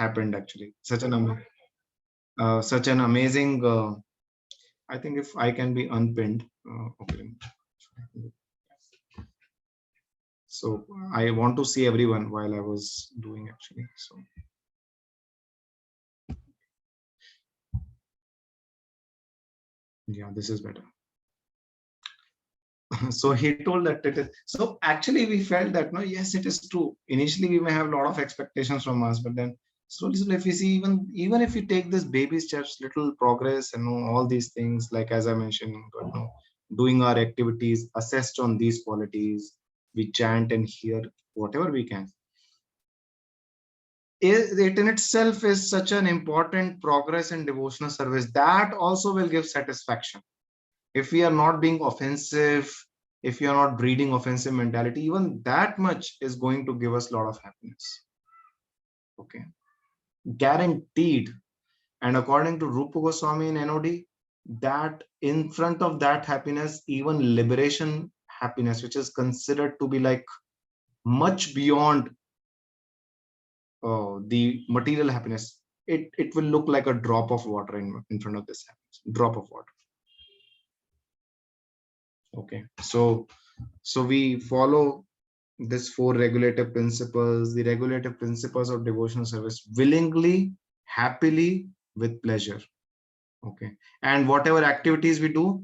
happened actually. Such an amazing. I think if I can be unpinned. Okay. So I want to see everyone while I was doing actually. So yeah, this is better. So he told that it is. So actually, we felt that no, yes, it is true. Initially, we may have a lot of expectations from us, but then slowly, if we see even if we take this baby steps, little progress, and all these things, like as I mentioned, but no, doing our activities assessed on these qualities, we chant and hear whatever we can. It in itself is such an important progress in devotional service that also will give satisfaction. If we are not being offensive, if you are not breeding offensive mentality, even that much is going to give us a lot of happiness. Okay, guaranteed. And according to Rupa Goswami in NOD, that in front of that happiness, even liberation happiness, which is considered to be like much beyond the material happiness, it will look like a drop of water in front of this happiness. Drop of water. Okay, so we follow this four regulative principles, the regulative principles of devotional service, willingly, happily, with pleasure. Okay, and whatever activities we do,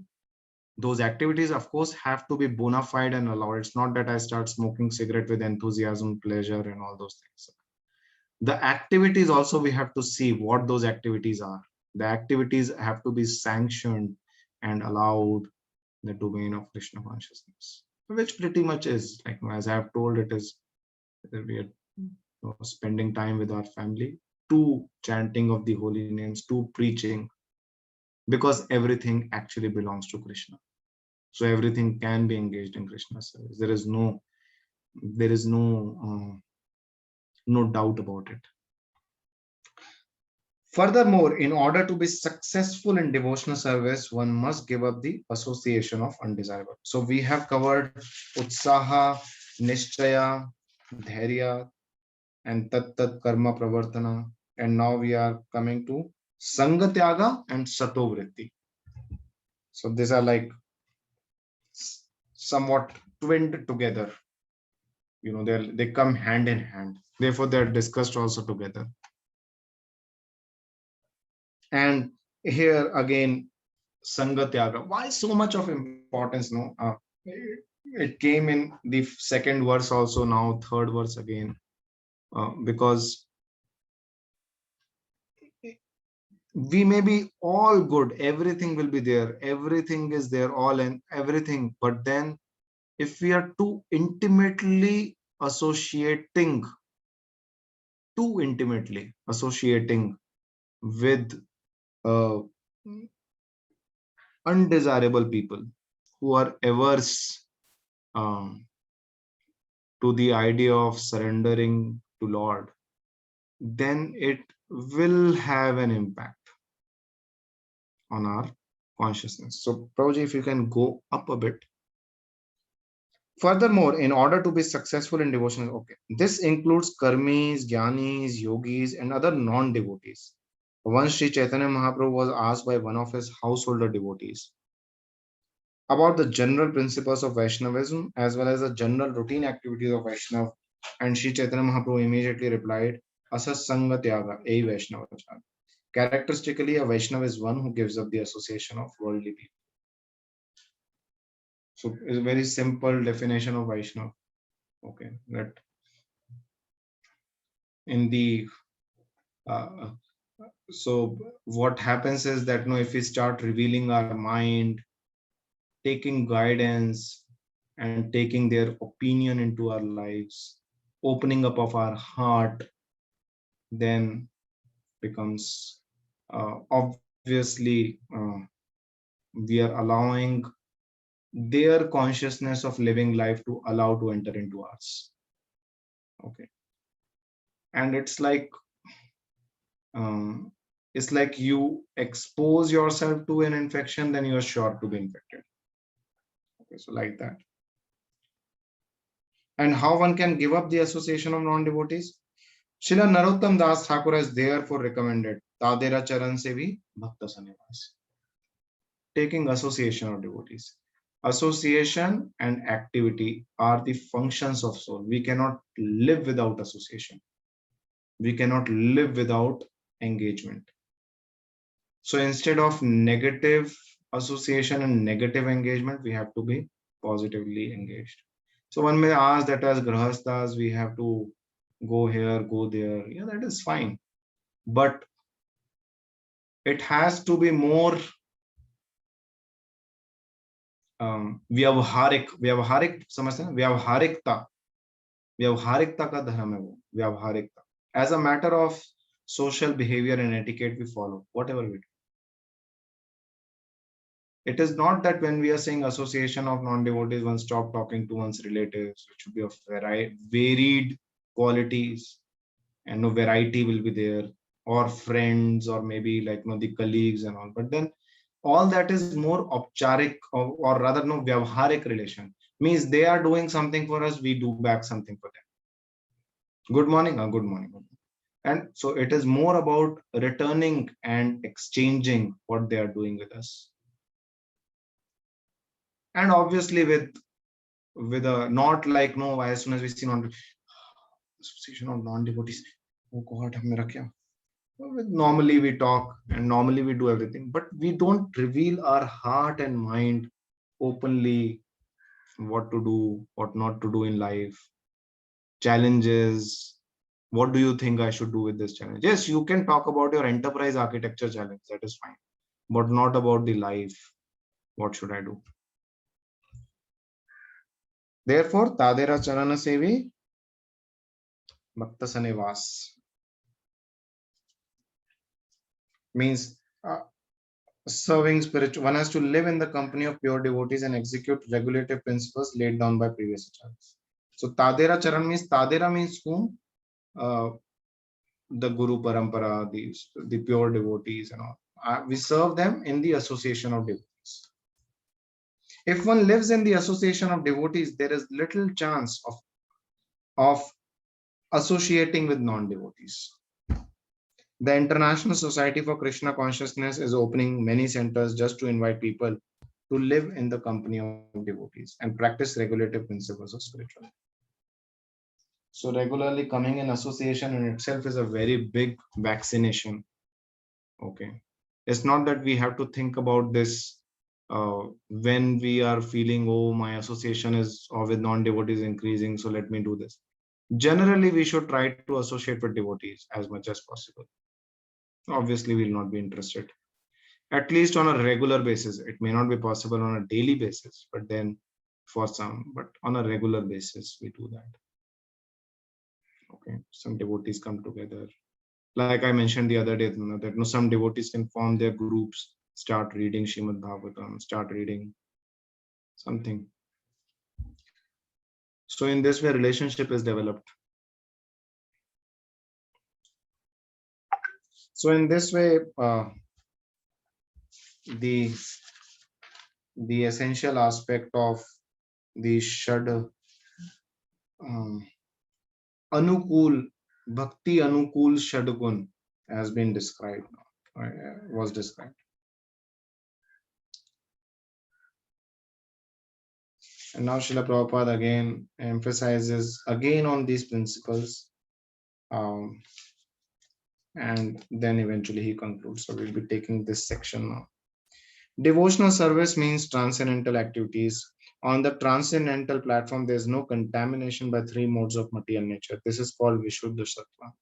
those activities of course have to be bona fide and allowed. It's not that I start smoking cigarette with enthusiasm, pleasure, and all those things. The activities also, we have to see what those activities are. The activities have to be sanctioned and allowed in the domain of Krishna consciousness, which pretty much is like, as I have told, it is we are spending time with our family, to chanting of the holy names, to preaching, because everything actually belongs to Krishna. So everything can be engaged in Krishna service. There is no doubt about it. Furthermore, in order to be successful in devotional service, one must give up the association of undesirable. So we have covered Utsaha, Nishchaya, Dhairya, and Tat Karma Pravartana. And now we are coming to Sangatyaga and Satovritti. So these are like somewhat twinned together. They come hand in hand. Therefore, they're discussed also together. And here again, Sangatyaga. Why so much of importance? No, it came in the second verse also, now third verse again, because we may be all good, everything will be there, everything is there, all and everything. But then, if we are too intimately associating with undesirable people who are averse to the idea of surrendering to Lord, then it will have an impact on our consciousness. So, Prabhuji, if you can go up a bit. Furthermore, in order to be successful in devotion, okay, this includes karmis, jnanis, yogis, and other non-devotees. Once Sri Chaitanya Mahaprabhu was asked by one of his householder devotees about the general principles of Vaishnavism as well as the general routine activities of Vaishnav, and Sri Chaitanya Mahaprabhu immediately replied, Asasanga Tyaga, a Vaishnavacharya. Characteristically, a Vaishnava is one who gives up the association of worldly people. So it's a very simple definition of Vaishnava. Okay, that in the so what happens is that if we start revealing our mind, taking guidance and taking their opinion into our lives, opening up of our heart, then becomes obviously we are allowing their consciousness of living life to allow to enter into us. Okay, and it's like you expose yourself to an infection, then you are sure to be infected. Okay, so like that. And how one can give up the association of non-devotees? Srila Narottam Das Thakur has therefore recommended Tadera Charan Sevi Bhakta Sanivas, taking association of devotees. Association and activity are the functions of soul. We cannot live without association. We cannot live without engagement. So instead of negative association and negative engagement, we have to be positively engaged. So one may ask that as grahastas, we have to go here, go there. Yeah, that is fine. But it has to be more व्यवहारिक समझते हैं व्यवहारिकता का धर्म है वो व्यवहारिकता as a matter of social behavior and etiquette we follow whatever we do. It is not that when we are saying association of non-devotees, one stop talking to one's relatives. It should be of varied qualities, and no variety will be there, or friends, or maybe like the colleagues and all. But then all that is more opcharik, or rather no vyavharik relation. Means they are doing something for us, we do back something for them. Good morning, good morning. And so it is more about returning and exchanging what they are doing with us. And obviously with a not like no, as soon as we see non association of non-devotees, oh god, normally we talk and normally we do everything, but we don't reveal our heart and mind openly, what to do, what not to do in life, challenges. What do you think I should do with this challenge? Yes, you can talk about your enterprise architecture challenge, that is fine, but not about the life. What should I do? Therefore, Tadera Charana Sevi Bhakta Sanivas means serving spiritual. One has to live in the company of pure devotees and execute regulative principles laid down by previous acharyas. So Tadera Charan means Tadera means whom? The Guru Parampara, the pure devotees and all. We serve them in the association of devotees. If one lives in the association of devotees, there is little chance of associating with non-devotees. The International Society for Krishna Consciousness is opening many centers just to invite people to live in the company of devotees and practice regulative principles of spirituality. So regularly coming in association in itself is a very big vaccination. Okay. It's not that we have to think about this when we are feeling, oh, my association is with non-devotees increasing, so let me do this. Generally, we should try to associate with devotees as much as possible. Obviously, we will not be interested, at least on a regular basis. It may not be possible on a daily basis, but then for some, but on a regular basis, we do that. Okay, some devotees come together. Like I mentioned the other day, that some devotees can form their groups, start reading Srimad Bhagavatam, start reading something. So in this way, relationship is developed. So in this way, the essential aspect of the Shad Anukul Bhakti Anukul Shadgun has been described, was described. And now Srila Prabhupada again emphasizes again on these principles, and then eventually he concludes. So we'll be taking this section now. Devotional service means transcendental activities. On the transcendental platform, there is no contamination by three modes of material nature. This is called Vishuddha Sattva.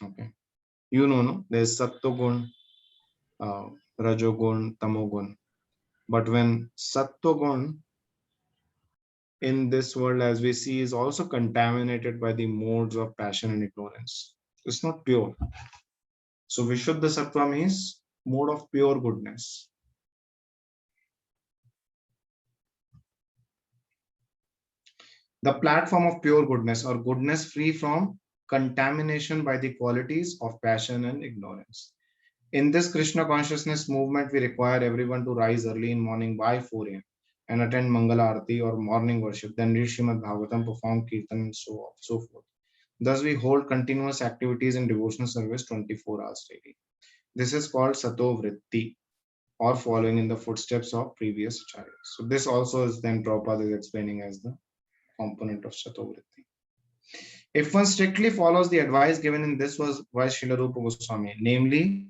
Okay. You know, no? There's Sattva-gun, Rajogun, Tamogun. But when Sattva-gun in this world, as we see, is also contaminated by the modes of passion and ignorance, it's not pure. So Vishuddha Sattva means mode of pure goodness. The platform of pure goodness, or goodness free from contamination by the qualities of passion and ignorance. In this Krishna consciousness movement, we require everyone to rise early in morning by 4 a.m. and attend Mangala Arati or morning worship, then read Srimad Bhagavatam, perform Kirtan, and so forth. Thus, we hold continuous activities in devotional service 24 hours daily. This is called Sato Vritti, or following in the footsteps of previous acharyas. So, this also is then Prabhupada is explaining as the component of Sato Vritti. If one strictly follows the advice given in this was by Srila Rupa Goswami, namely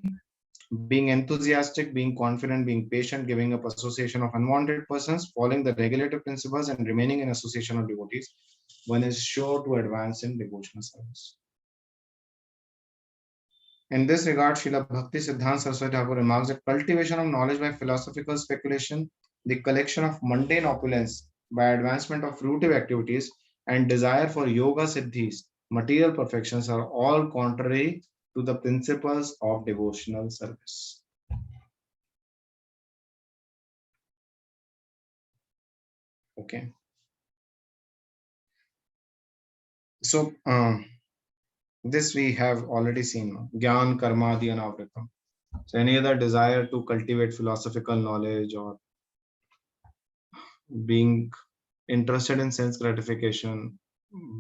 being enthusiastic, being confident, being patient, giving up association of unwanted persons, following the regulative principles, and remaining in association of devotees, one is sure to advance in devotional service. In this regard, Srila Bhakti Siddhanta Saraswati Thakur remarks that cultivation of knowledge by philosophical speculation, the collection of mundane opulence by advancement of fruitive activities, and desire for yoga siddhis, material perfections, are all contrary to the principles of devotional service. Okay. So, this we have already seen. Gyan, Karma, Adi, and Avritam. So, any other desire to cultivate philosophical knowledge or being interested in sense gratification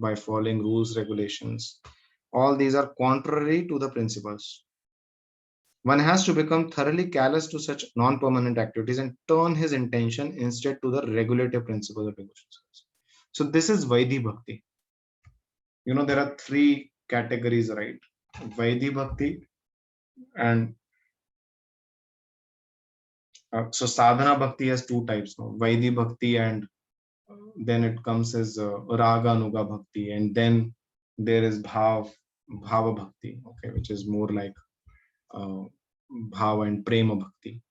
by following rules, regulations, all these are contrary to the principles. One has to become thoroughly callous to such non-permanent activities and turn his intention instead to the regulative principles of devotion. So this is Vaidhi Bhakti. You know, there are three categories, right? Vaidhi Bhakti and so Sadhana Bhakti has two types now, Vaidhi Bhakti, and then it comes as Raga Nuga Bhakti, and then there is Bhava Bhakti, okay, which is more like uh, Bhava and Prema Bhakti.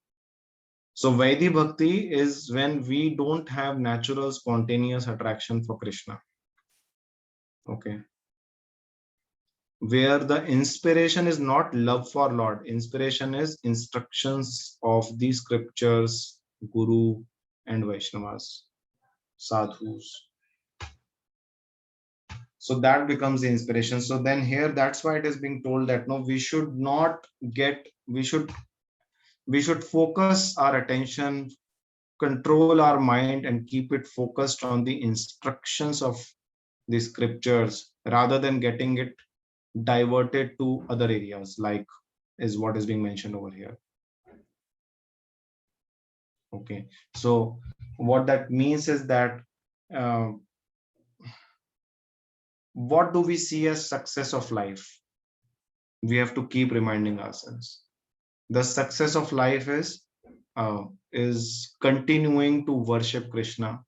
So Vaidhi Bhakti is when we don't have natural spontaneous attraction for Krishna. Okay. Where the inspiration is not love for Lord, inspiration is instructions of the scriptures, Guru and Vaishnavas, sadhus. So that becomes the inspiration. So then here, that's why it is being told that no, we should not get, we should focus our attention, control our mind, and keep it focused on the instructions of the scriptures rather than getting it diverted to other areas, like is what is being mentioned over here. Okay, so what that means is that uh, what do we see as success of life? We have to keep reminding ourselves the success of life is continuing to worship Krishna.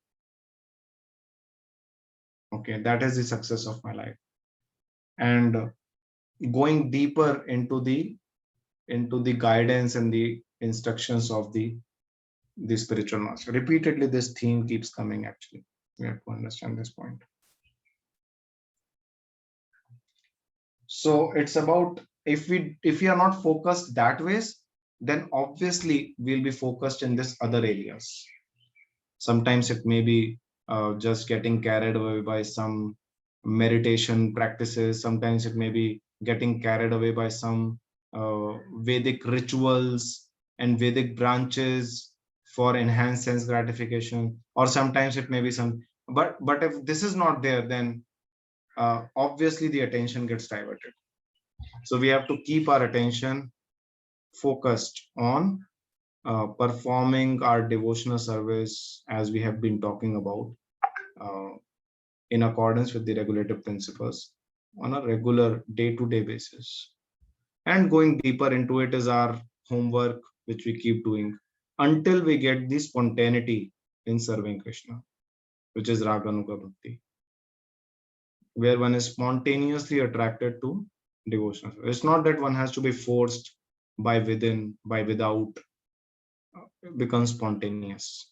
Okay, that is the success of my life, and going deeper into the guidance and the instructions of the spiritual master. Repeatedly, this theme keeps coming. Actually, we have to understand this point. So it's about if we are not focused that ways, then obviously we'll be focused in this other areas. Sometimes it may be just getting carried away by some meditation practices. Sometimes it may be getting carried away by some Vedic rituals and Vedic branches for enhanced sense gratification, or sometimes it may be some. But if this is not there, then obviously the attention gets diverted. So we have to keep our attention focused on performing our devotional service as we have been talking about uh, in accordance with the regulative principles on a regular day-to-day basis. And going deeper into it is our homework, which we keep doing until we get the spontaneity in serving Krishna, which is Raganuga Bhakti, where one is spontaneously attracted to devotion. It's not that one has to be forced by within, by without, becomes spontaneous.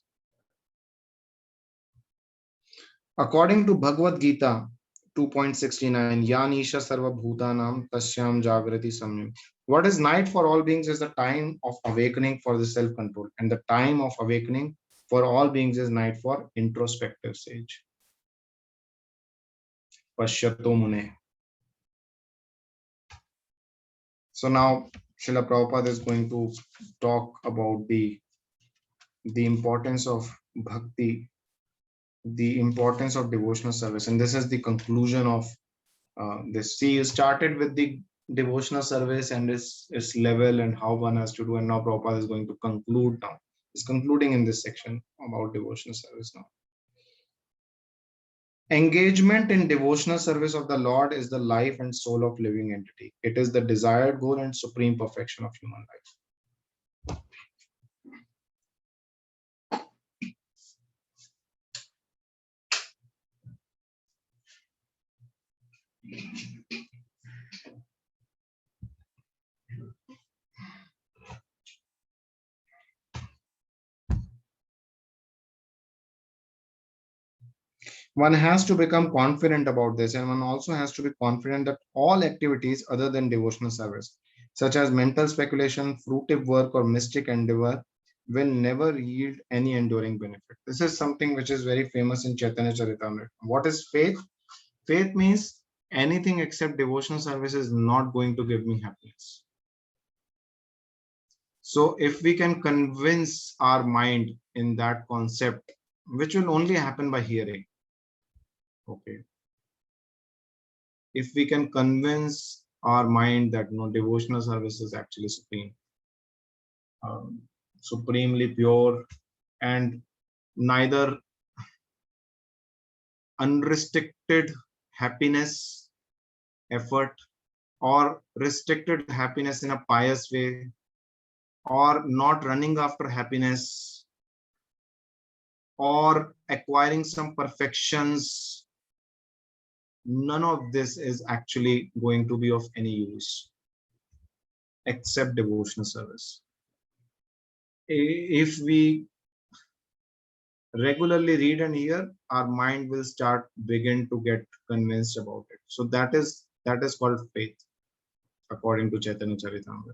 According to Bhagavad Gita 2.69, Yanisha Sarva Bhutanam Tasyam Jagrati Samyam. What is night for all beings is the time of awakening for the self-control, and the time of awakening for all beings is night for introspective sage. Pashyato Mune. So now Srila Prabhupada is going to talk about the the importance of bhakti, the importance of devotional service. And this is the conclusion of this. See, you started with the devotional service and its level and how one has to do, and now Prabhupada is going to conclude now. He's concluding in this section about devotional service now. Engagement in devotional service of the Lord is the life and soul of living entity. It is the desired goal and supreme perfection of human life. One has to become confident about this, and one also has to be confident that all activities other than devotional service, such as mental speculation, fruitive work, or mystic endeavor, will never yield any enduring benefit. This is something which is very famous in Chaitanya Charitamrita. What is faith? Faith means anything except devotional service is not going to give me happiness. So if we can convince our mind in that concept, which will only happen by hearing, okay, if we can convince our mind that no, devotional service is actually supreme, supremely pure, and neither unrestricted happiness effort or restricted happiness in a pious way, or not running after happiness, or acquiring some perfections, none of this is actually going to be of any use except devotional service. If we regularly read and hear, our mind will start begin to get convinced about it. So that is called faith, according to Chaitanya Charitamrita.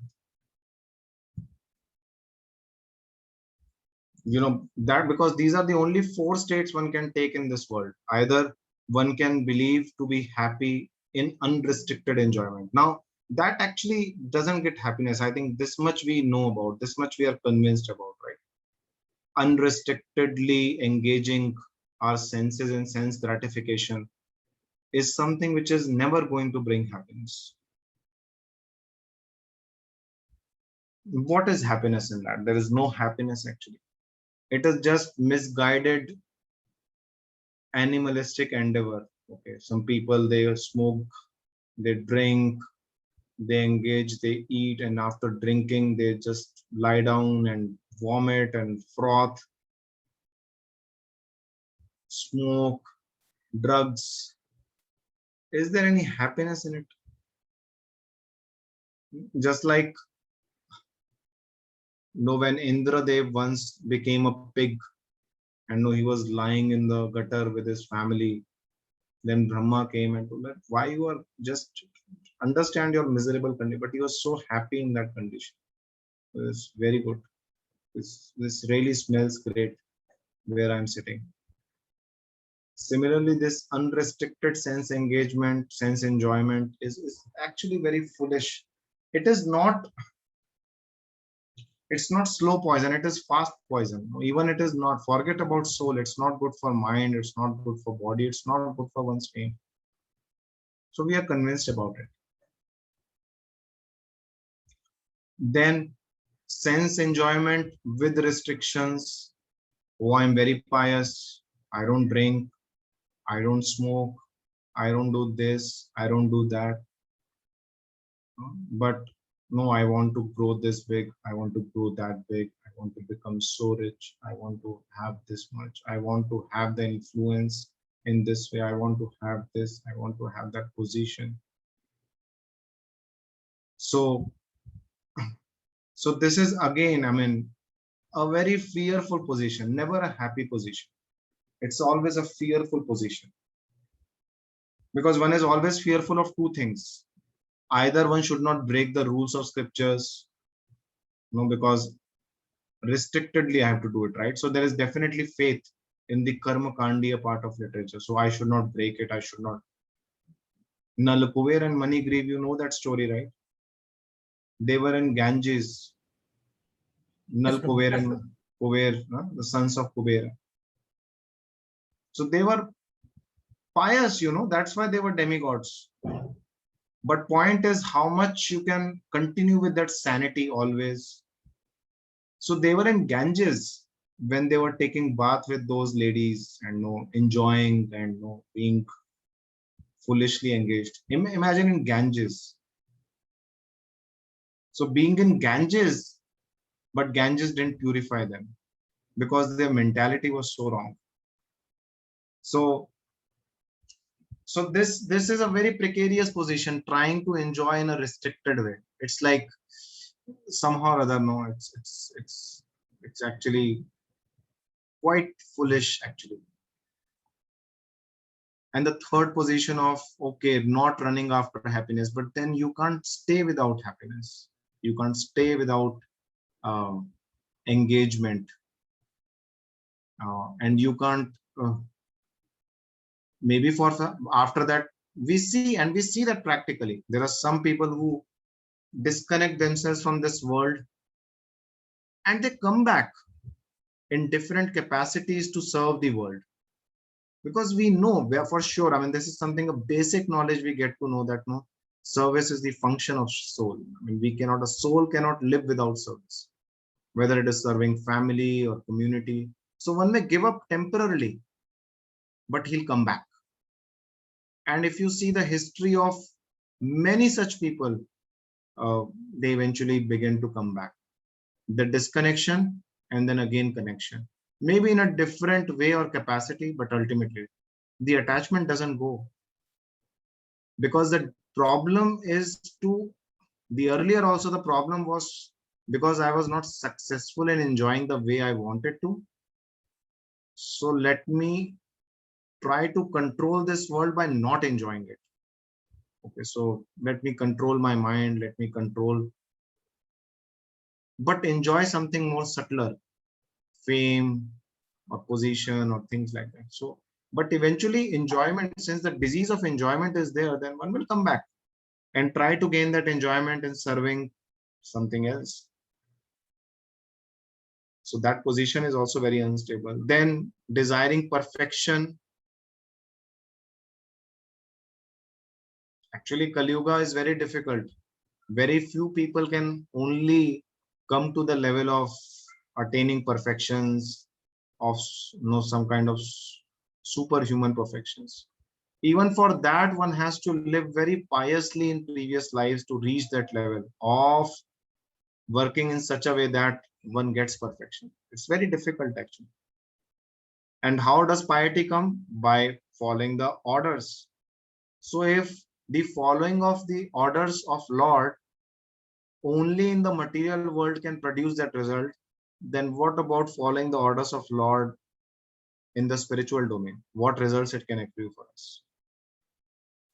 You know that because these are the only four states one can take in this world. Either one can believe to be happy in unrestricted enjoyment. Now that actually doesn't get happiness. I think this much we know about, this much we are convinced about, right? Unrestrictedly engaging our senses in sense gratification is something which is never going to bring happiness. What is happiness in that? There is no happiness actually. It is just misguided animalistic endeavor. Okay, some people, they smoke, they drink, they engage, they eat, and after drinking they just lie down and vomit and froth, smoke, drugs. Is there any happiness in it? Just like, no, when Indradev once became a pig, and no, he was lying in the gutter with his family. Then Brahma came and told that why you are just understand your miserable condition, but he was so happy in that condition. It was very good. This really smells great where I'm sitting. Similarly, this unrestricted sense engagement, sense enjoyment is actually very foolish. It is not, it's not slow poison, it is fast poison. Even it is not, forget about soul, it's not good for mind, it's not good for body, it's not good for one's pain. So we are convinced about it. Then sense enjoyment with restrictions. Oh, I'm very pious, I don't drink, I don't smoke, I don't do this, I don't do that. But no, I want to grow this big, I want to grow that big, I want to become so rich, I want to have this much, I want to have the influence in this way, I want to have this, I want to have that position. So this is again, I mean, a very fearful position, never a happy position. It's always a fearful position, because one is always fearful of two things. Either one should not break the rules of scriptures, because restrictedly I have to do it, right? So there is definitely faith in the karma kandiya part of literature. So I should not break it. I should not. Nalakuver and Manigriv, you know that story, right? They were in Ganges. Yes, Prabhu. Nalkuver and the sons of Kubera. So they were pious, that's why they were demigods. But point is how much you can continue with that sanity always. So they were in Ganges when they were taking bath with those ladies and enjoying and being foolishly engaged. Imagine in Ganges. So being in Ganges, but Ganges didn't purify them because their mentality was so wrong. So this is a very precarious position, trying to enjoy in a restricted way. It's like somehow or other, no, it's actually quite foolish actually. And the third position of, okay, not running after happiness, but then you can't stay without happiness. You can't stay without uh, engagement, and you can't maybe for after that we see that practically there are some people who disconnect themselves from this world and they come back in different capacities to serve the world, because we know where for sure, I mean, this is something, a basic knowledge we get to know that no, service is the function of soul. I mean, a soul cannot live without service, whether it is serving family or community. So one may give up temporarily, but he'll come back. And if you see the history of many such people, they eventually begin to come back. The disconnection and then again connection, maybe in a different way or capacity, but ultimately the attachment doesn't go. Because the problem is to the earlier also, the problem was because I was not successful in enjoying the way I wanted to. So let me try to control this world by not enjoying it. Okay, so let me control my mind, let me control, but enjoy something more subtler, fame or position or things like that. So, but eventually enjoyment, since the disease of enjoyment is there, then one will come back and try to gain that enjoyment in serving something else. So that position is also very unstable. Then desiring perfection. Actually, Kali Yuga is very difficult. Very few people can only come to the level of attaining perfections of some kind of superhuman perfections. Even for that, one has to live very piously in previous lives to reach that level of working in such a way that one gets perfection. It's very difficult actually. And how does piety come? By following the orders. So if the following of the orders of Lord only in the material world can produce that result, then what about following the orders of Lord in the spiritual domain? What results it can achieve for us?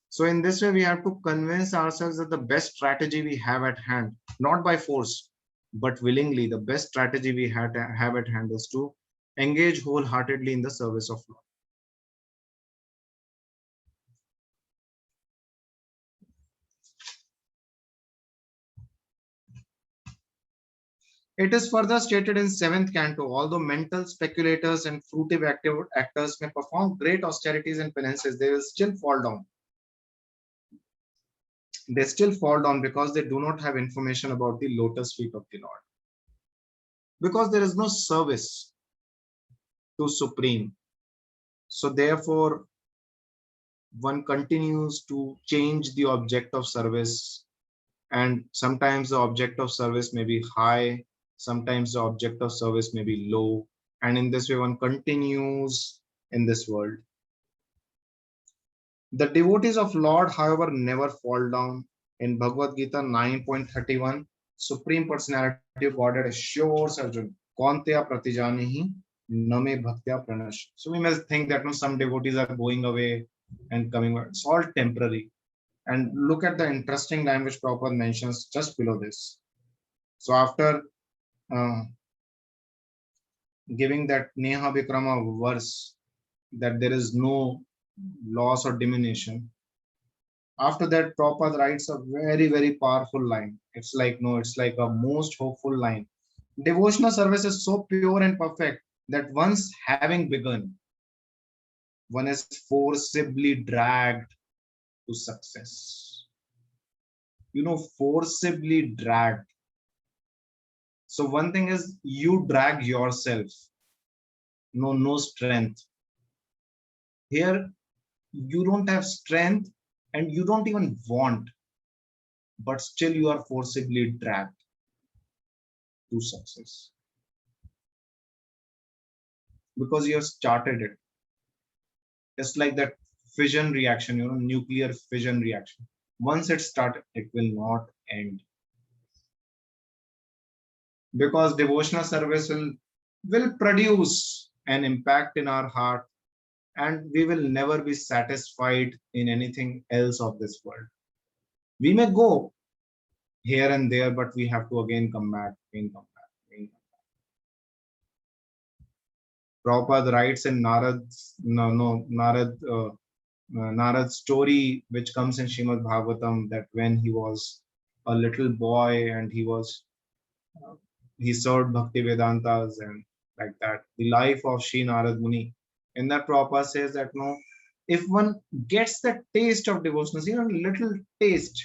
So in this way, we have to convince ourselves that the best strategy we have at hand, not by force, but willingly, the best strategy we have at hand is to engage wholeheartedly in the service of Lord. It is further stated in 7th canto, although mental speculators and fruitive actors may perform great austerities and penances, they will still fall down. They still fall down because they do not have information about the lotus feet of the Lord. Because there is no service to Supreme. So therefore, one continues to change the object of service, and sometimes the object of service may be high, sometimes the object of service may be low, and in this way one continues in this world. The devotees of Lord, however, never fall down. In Bhagavad Gita 9.31, Supreme Personality of Godhead assures Arjuna, Kauntya pratijanihi name bhaktya pranash. So we must think that no, some devotees are going away and coming back. It's all temporary. And look at the interesting line which Prabhupada mentions just below this. So after uh, giving that Neha Vikrama verse, that there is no loss or diminution, after that Prabhupada writes a very, very powerful line. It's like, no, it's like a most hopeful line. Devotional service is so pure and perfect that once having begun, one is forcibly dragged to success. Forcibly dragged. So one thing is you drag yourself. No strength. Here, you don't have strength and you don't even want, but still you are forcibly dragged to success because you have started it. It's like that fission reaction, nuclear fission reaction. Once it started, it will not end, because devotional service will produce an impact in our heart, and we will never be satisfied in anything else of this world. We may go here and there, but we have to again come back, again come back, again come back. Prabhupada writes in Narad's story, which comes in Shrimad Bhagavatam, that when he was a little boy and uh, he served Bhakti Vedantas and like that, the life of Sri Narad Muni. In that, Prabhupada says that no, if one gets the taste of devotion, little taste,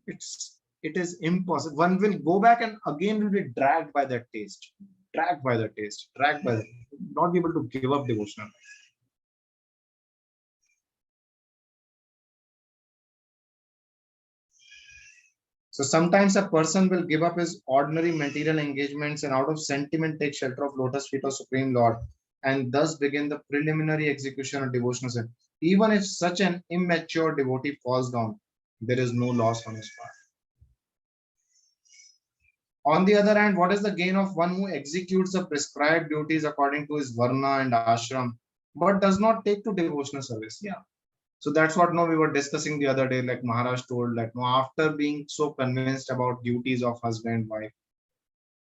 it is impossible. One will go back and again will be dragged by that taste, dragged by the taste, dragged by the, not be able to give up devotional. So sometimes a person will give up his ordinary material engagements and out of sentiment take shelter of lotus feet of Supreme Lord, and thus begin the preliminary execution of devotional service. Even if such an immature devotee falls down, there is no loss on his part. On the other hand, what is the gain of one who executes the prescribed duties according to his varna and ashram, but does not take to devotional service? Yeah. So that's what no we were discussing the other day. Like Maharaj told, like no, after being so convinced about duties of husband wife,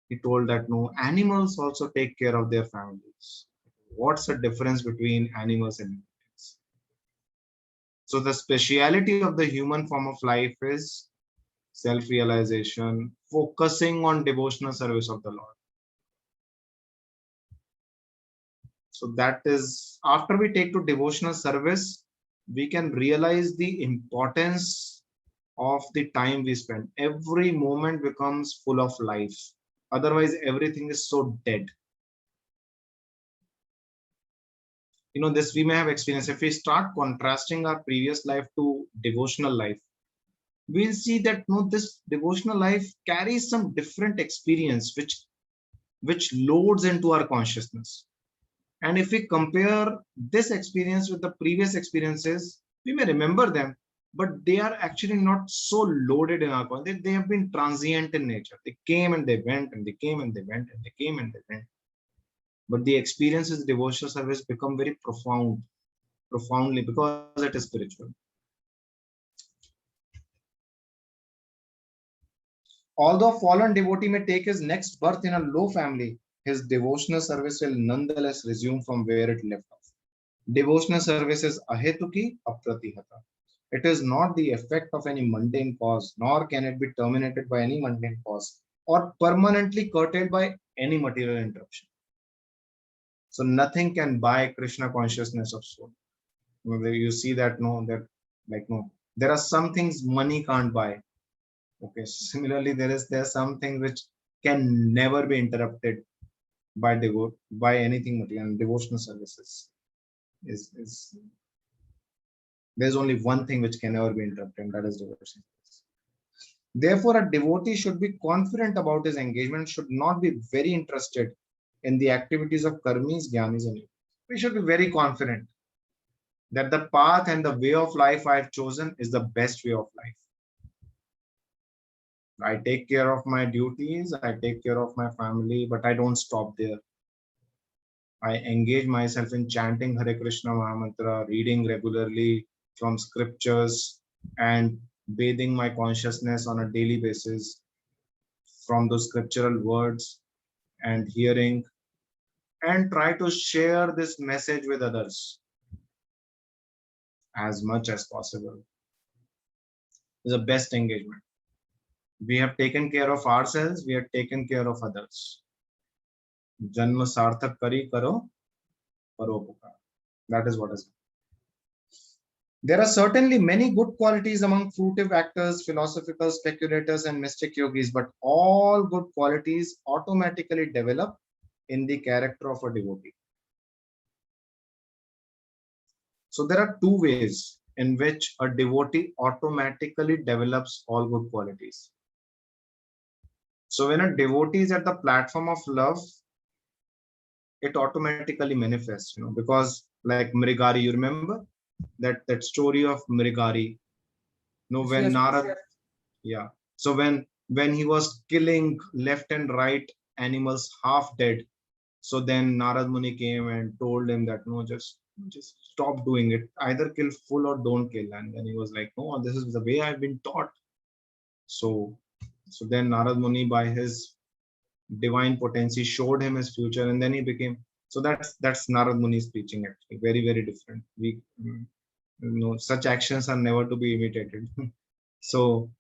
he told that no, animals also take care of their families. What's the difference between animals and humans? So the speciality of the human form of life is self-realization, focusing on devotional service of the Lord. So that is, after we take to devotional service, we can realize the importance of the time we spend. Every moment becomes full of life. Otherwise, everything is so dead. This we may have experienced. If we start contrasting our previous life to devotional life, we'll see that no, this devotional life carries some different experience which loads into our consciousness. And if we compare this experience with the previous experiences, we may remember them, but they are actually not so loaded in our consciousness. They have been transient in nature. They came and they went, and they came and they went, and they came and they went. But the experiences devotional service become very profoundly, because it is spiritual. Although fallen devotee may take his next birth in a low family, his devotional service will nonetheless resume from where it left off. Devotional service is ahetuki apratihata. It is not the effect of any mundane cause, nor can it be terminated by any mundane cause, or permanently curtailed by any material interruption. So nothing can buy Krishna consciousness of soul. You see that no, that like no, there are some things money can't buy. Okay, similarly, there are some things which can never be interrupted by anything material. And devotional services is there's only one thing which can never be interrupted, and that is devotion. Therefore, a devotee should be confident about his engagement, should not be very interested in the activities of karmis, jnanis, and yogis. We should be very confident that the path and the way of life I have chosen is the best way of life. I take care of my duties, I take care of my family, but I don't stop there. I engage myself in chanting Hare Krishna Mahamantra, reading regularly from scriptures, and bathing my consciousness on a daily basis from those scriptural words and hearing, and try to share this message with others as much as possible. Is the best engagement. We have taken care of ourselves, we have taken care of others. Janma sarthak kari karo paropakar. That is what is. There are certainly many good qualities among fruitive actors, philosophical speculators, and mystic yogis, but all good qualities automatically develop in the character of a devotee. So there are two ways in which a devotee automatically develops all good qualities. So when a devotee is at the platform of love, it automatically manifests, because like Mrigari, you remember that story of Mrigari, Yes, when yes, Narad, yeah. So when he was killing left and right animals half dead, so then Narad Muni came and told him that no, just stop doing it. Either kill full or don't kill. And then he was like, no, this is the way I've been taught. So so then Narad Muni, by his divine potency, showed him his future, and then he became. So that's Narad Muni's preaching, actually very very different. Such actions are never to be imitated. So,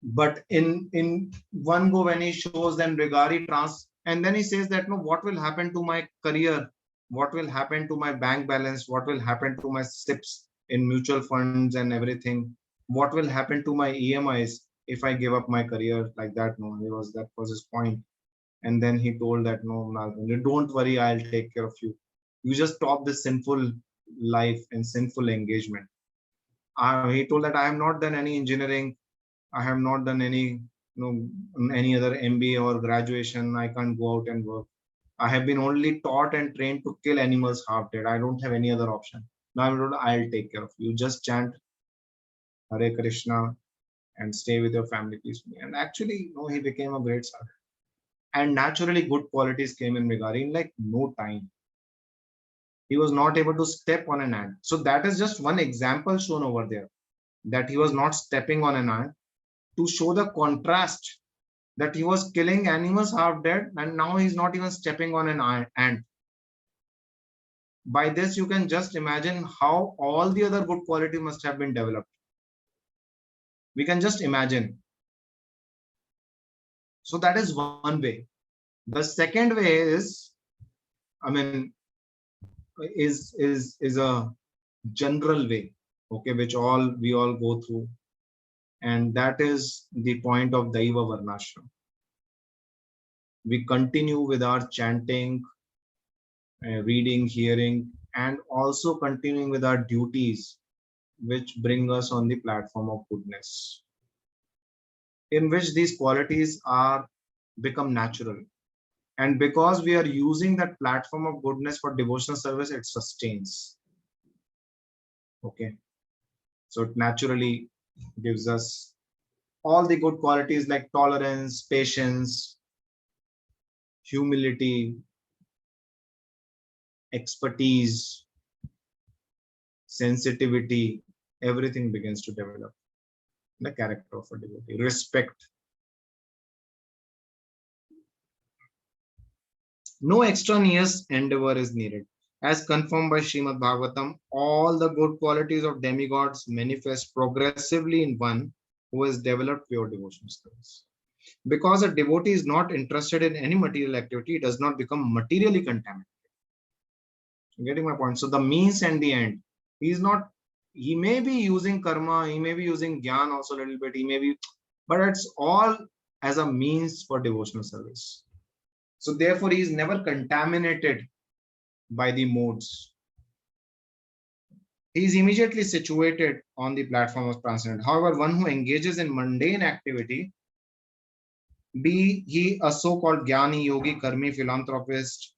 but in one go, when he shows them Regari trans, and then he says that no, what will happen to my career, what will happen to my bank balance, what will happen to my SIPs in mutual funds and everything, what will happen to my EMIs if I give up my career like that. No, that was his point. And then he told that no, Nagini, don't worry, I'll take care of you. You just stop this sinful life and sinful engagement. He told that I have not done any engineering, I have not done any other MBA or graduation. I can't go out and work. I have been only taught and trained to kill animals half dead. I don't have any other option. Now I'm told I'll take care of you. Just chant Hare Krishna and stay with your family peacefully. And actually, he became a great sadhu. And naturally, good qualities came in Megari in like no time. He was not able to step on an ant. So that is just one example shown over there, that he was not stepping on an ant, to show the contrast, that he was killing animals half dead and now he's not even stepping on an ant. By this, you can just imagine how all the other good quality must have been developed. We can just imagine. So that is one way. The second way is, I mean, is a general way, okay, which we all go through, and that is the point of Daiva Varnashram. We continue with our chanting, reading, hearing, and also continuing with our duties, which bring us on the platform of goodness, in which these qualities are become natural. And because we are using that platform of goodness for devotional service, it sustains. Okay. So it naturally gives us all the good qualities like tolerance, patience, humility, expertise, sensitivity, everything begins to develop the character of a devotee. Respect. No extraneous endeavor is needed. As confirmed by Srimad Bhagavatam, all the good qualities of demigods manifest progressively in one who has developed pure devotional skills. Because a devotee is not interested in any material activity, it does not become materially contaminated. You're getting my point? So the means and the end. He may be using karma, he may be using gyan also a little bit, but it's all as a means for devotional service. So therefore, he is never contaminated by the modes. He is immediately situated on the platform of transcendence. However, one who engages in mundane activity, be he a so-called Jnani, Yogi, Karmi, philanthropist,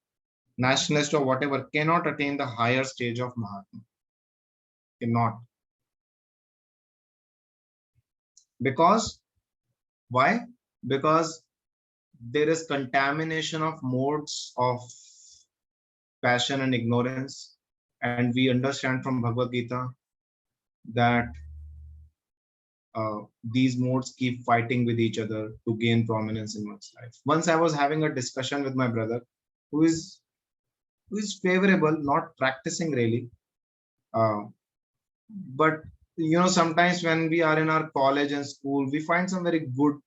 nationalist, or whatever, cannot attain the higher stage of Mahatma. Cannot. Because, why? Because there is contamination of modes of passion and ignorance. And we understand from Bhagavad Gita that these modes keep fighting with each other to gain prominence in one's life. Once I was having a discussion with my brother who is favorable, not practicing really, but sometimes when we are in our college and school, we find some very good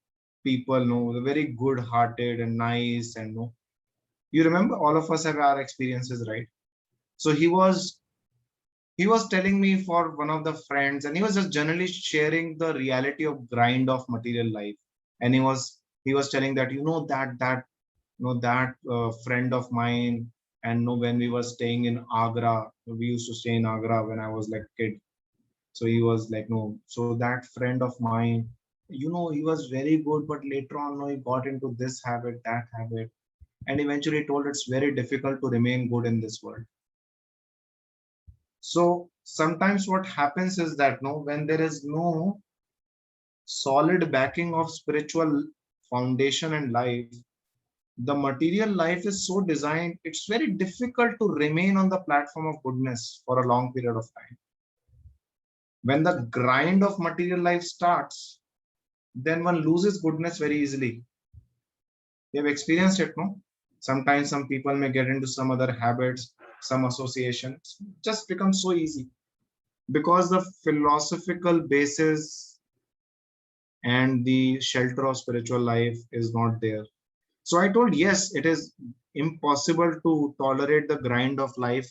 people, no, they're very good hearted and nice, and no, you remember all of us have our experiences, right? So he was telling me for one of the friends, and he was just generally sharing the reality of grind of material life. And he was telling that, that friend of mine, and no, when we were staying in Agra, we used to stay in Agra when I was like kid. So he was like, no, so that friend of mine, he was very good, but later on, no, he got into this habit, that habit, and eventually told it's very difficult to remain good in this world. So sometimes what happens is that, no, when there is no solid backing of spiritual foundation and life, the material life is so designed, it's very difficult to remain on the platform of goodness for a long period of time. When the grind of material life starts, then one loses goodness very easily. You have experienced it, no? Sometimes some people may get into some other habits, some associations, just becomes so easy because the philosophical basis and the shelter of spiritual life is not there. So I told, yes, it is impossible to tolerate the grind of life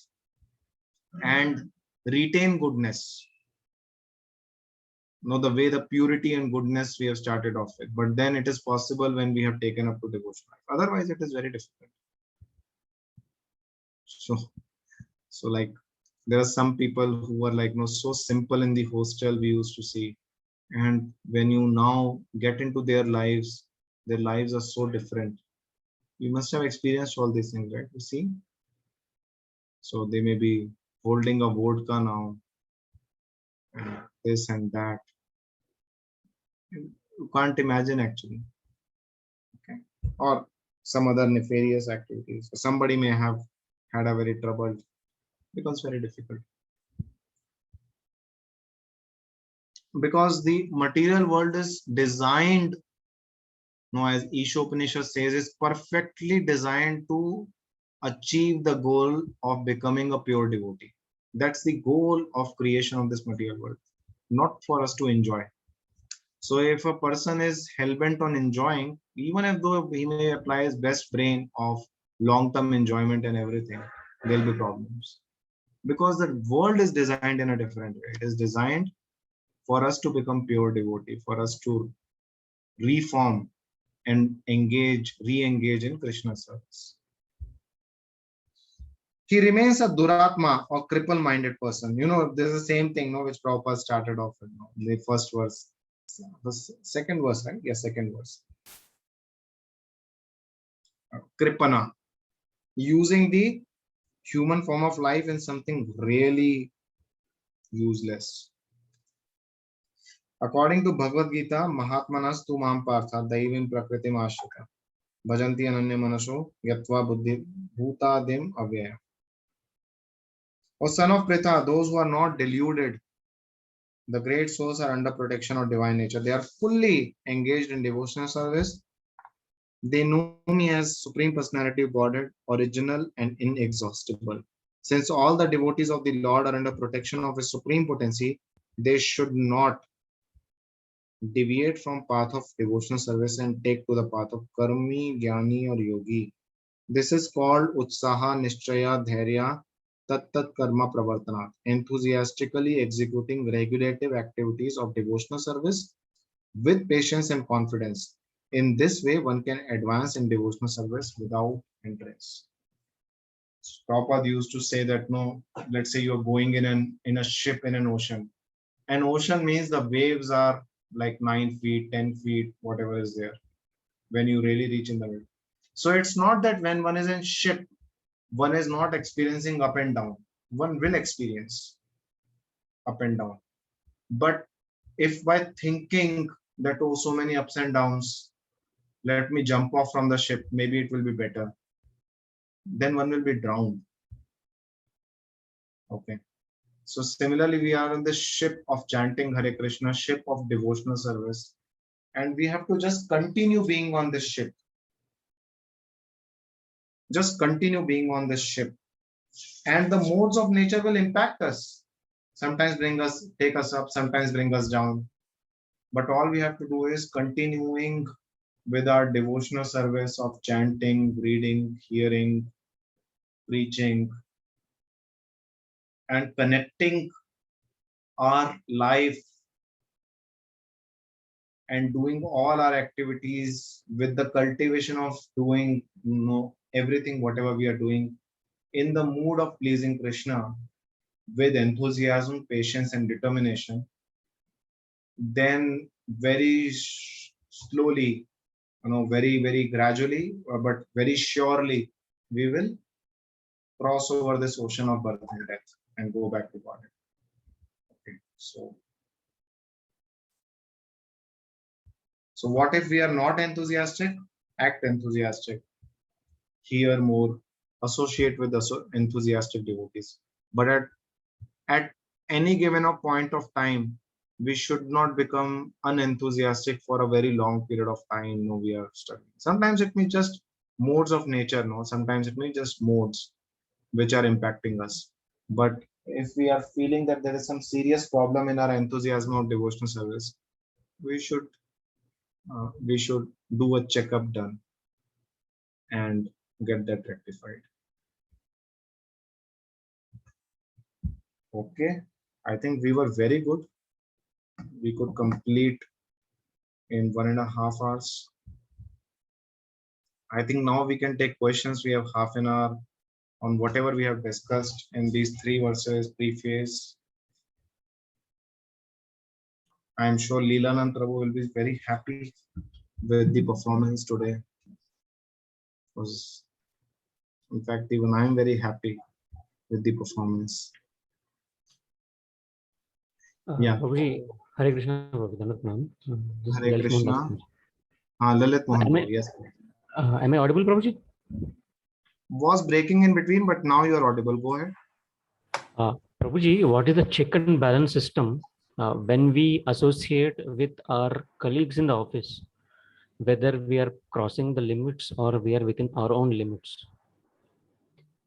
and retain goodness. The way the purity and goodness we have started off with. But then it is possible when we have taken up to devotion life. Otherwise, it is very difficult. So, like there are some people who are like, so simple in the hostel we used to see. And when you now get into their lives are so different. You must have experienced all these things, right? You see? So they may be holding a vodka now, and this and that. You can't imagine actually. Okay. Or some other nefarious activities. Somebody may have had a very troubled, becomes very difficult. Because the material world is designed, as Ishopanishad says, is perfectly designed to achieve the goal of becoming a pure devotee. That's the goal of creation of this material world, not for us to enjoy. So if a person is hell-bent on enjoying, even if though he may apply his best brain of long-term enjoyment and everything, there'll be problems. Because the world is designed in a different way. It is designed for us to become pure devotee, for us to reform and re-engage in Krishna service. He remains a duratma or cripple-minded person. This is the same thing, which Prabhupada started off with, the first verse. The second verse, right? Yeah, second verse. Kripana, using the human form of life in something really useless. According to Bhagavad Gita, Mahatmanas tu mam partha daivim prakritim ashrita bhajanti ananya manaso yatva buddhi bhutadim avyaya. O son of Pritha, those who are not deluded, the great souls are under protection of divine nature. They are fully engaged in devotional service. They know me as Supreme Personality of Godhead, original and inexhaustible. Since all the devotees of the Lord are under protection of His supreme potency, they should not deviate from path of devotional service and take to the path of karmi, jnani or yogi. This is called utsaha, nishchaya, dhairya, tat karma pravartanat, enthusiastically executing regulative activities of devotional service with patience and confidence. In this way, one can advance in devotional service without hindrance. Prabhupada used to say that, no, let's say you're going in a ship in an ocean. An ocean means the waves are like 9 feet, 10 feet, whatever is there, when you really reach in the middle. So it's not that when one is in ship, one is not experiencing up and down. One will experience up and down. But if by thinking that, oh, so many ups and downs, let me jump off from the ship, maybe it will be better, then one will be drowned. Okay. So similarly, we are on the ship of chanting Hare Krishna, ship of devotional service, and we have to just continue being on this ship. Just continue being on this ship. And the modes of nature will impact us. Sometimes take us up, sometimes bring us down. But all we have to do is continuing with our devotional service of chanting, reading, hearing, preaching, and connecting our life and doing all our activities with the cultivation of doing, everything, whatever we are doing in the mood of pleasing Krishna with enthusiasm, patience, and determination, then very slowly, very, very gradually, but very surely, we will cross over this ocean of birth and death and go back to God. Okay. So what if we are not enthusiastic? Act enthusiastic, hear more, associate with enthusiastic devotees. But at any given a point of time, we should not become unenthusiastic for a very long period of time. No, we are studying. Sometimes it means just modes of nature. No, sometimes it means just modes which are impacting us. But if we are feeling that there is some serious problem in our enthusiasm of devotional service, we should do a checkup done and get that rectified. Okay, I think we were very good. We could complete in 1.5 hours. I think now we can take questions. We have half an hour on whatever we have discussed in these 3 verses, preface. I'm sure Leelanand Prabhu will be very happy with the performance today. Because, in fact, even I'm very happy with the performance. Yeah. Prabhuji, Hare Krishna, Prabhu. Hare Krishna. Lalit Mohan, yes. Am I audible, Prabhuji? Was breaking in between, but now you are audible. Go ahead. Prabhuji, what is the check and balance system when we associate with our colleagues in the office, whether we are crossing the limits or we are within our own limits?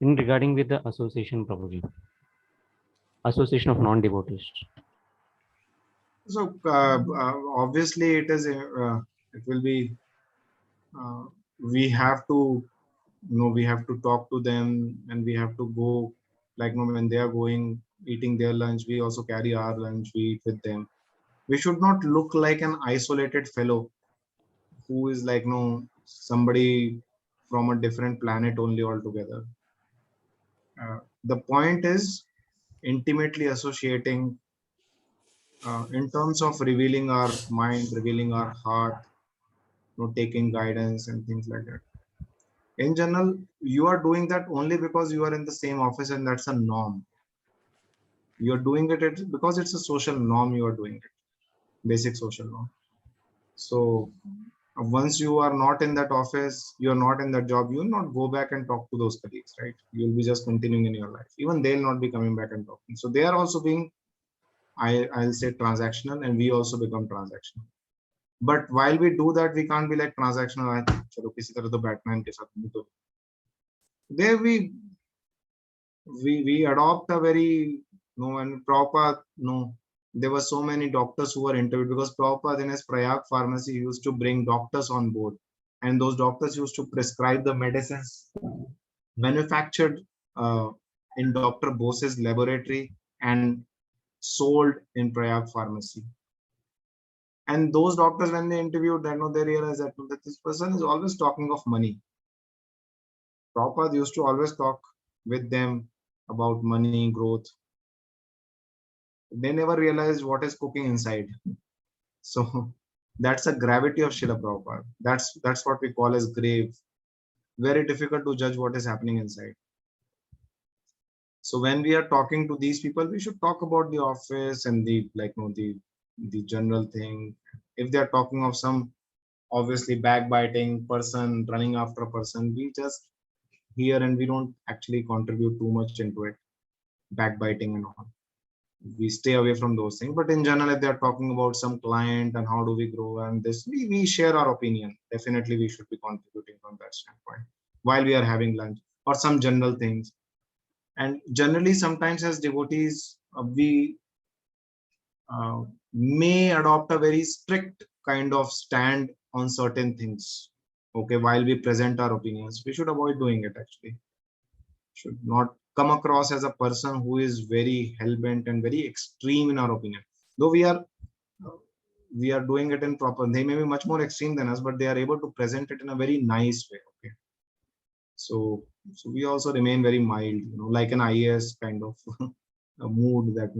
In regarding with the association, Prabhuji, association of non-devotees. So obviously it will be, we have to, we have to talk to them, and we have to go, like, when they are going, eating their lunch, we also carry our lunch, we eat with them. We should not look like an isolated fellow who is like, somebody from a different planet only altogether. The point is intimately associating in terms of revealing our mind, revealing our heart, taking guidance and things like that. In general, you are doing that only because you are in the same office, and that's a norm. You are doing it because it's a social norm. You are doing it, basic social norm. So once you are not in that office, you're not in that job, you'll not go back and talk to those colleagues, right? You'll be just continuing in your life. Even they'll not be coming back and talking. So they are also being, I'll say, transactional, and we also become transactional. But while we do that, we can't be like transactional. There we adopt a very, and Prabhupada, there were so many doctors who were interviewed, because Prabhupada in his Prayag pharmacy used to bring doctors on board, and those doctors used to prescribe the medicines manufactured in Dr. Bose's laboratory and sold in Prayag pharmacy. And those doctors, when they interviewed, they realized that this person is always talking of money. Prabhupada used to always talk with them about money, growth. They never realized what is cooking inside. So that's a gravity of Srila Prabhupada. That's what we call as grave. Very difficult to judge what is happening inside. So when we are talking to these people, we should talk about the office and the general thing. If they are talking of some obviously backbiting person, running after a person, we just hear and we don't actually contribute too much into it, backbiting and all. We stay away from those things. But in general, if they're talking about some client and how do we grow and this, we share our opinion. Definitely we should be contributing from that standpoint while we are having lunch, or some general things. And generally, sometimes as devotees, we may adopt a very strict kind of stand on certain things. Okay, while we present our opinions, we should avoid doing it actually. Should not come across as a person who is very hell-bent and very extreme in our opinion. Though we are doing it in proper, they may be much more extreme than us, but they are able to present it in a very nice way. Okay. So we also remain very mild, like an IAS kind of a mood that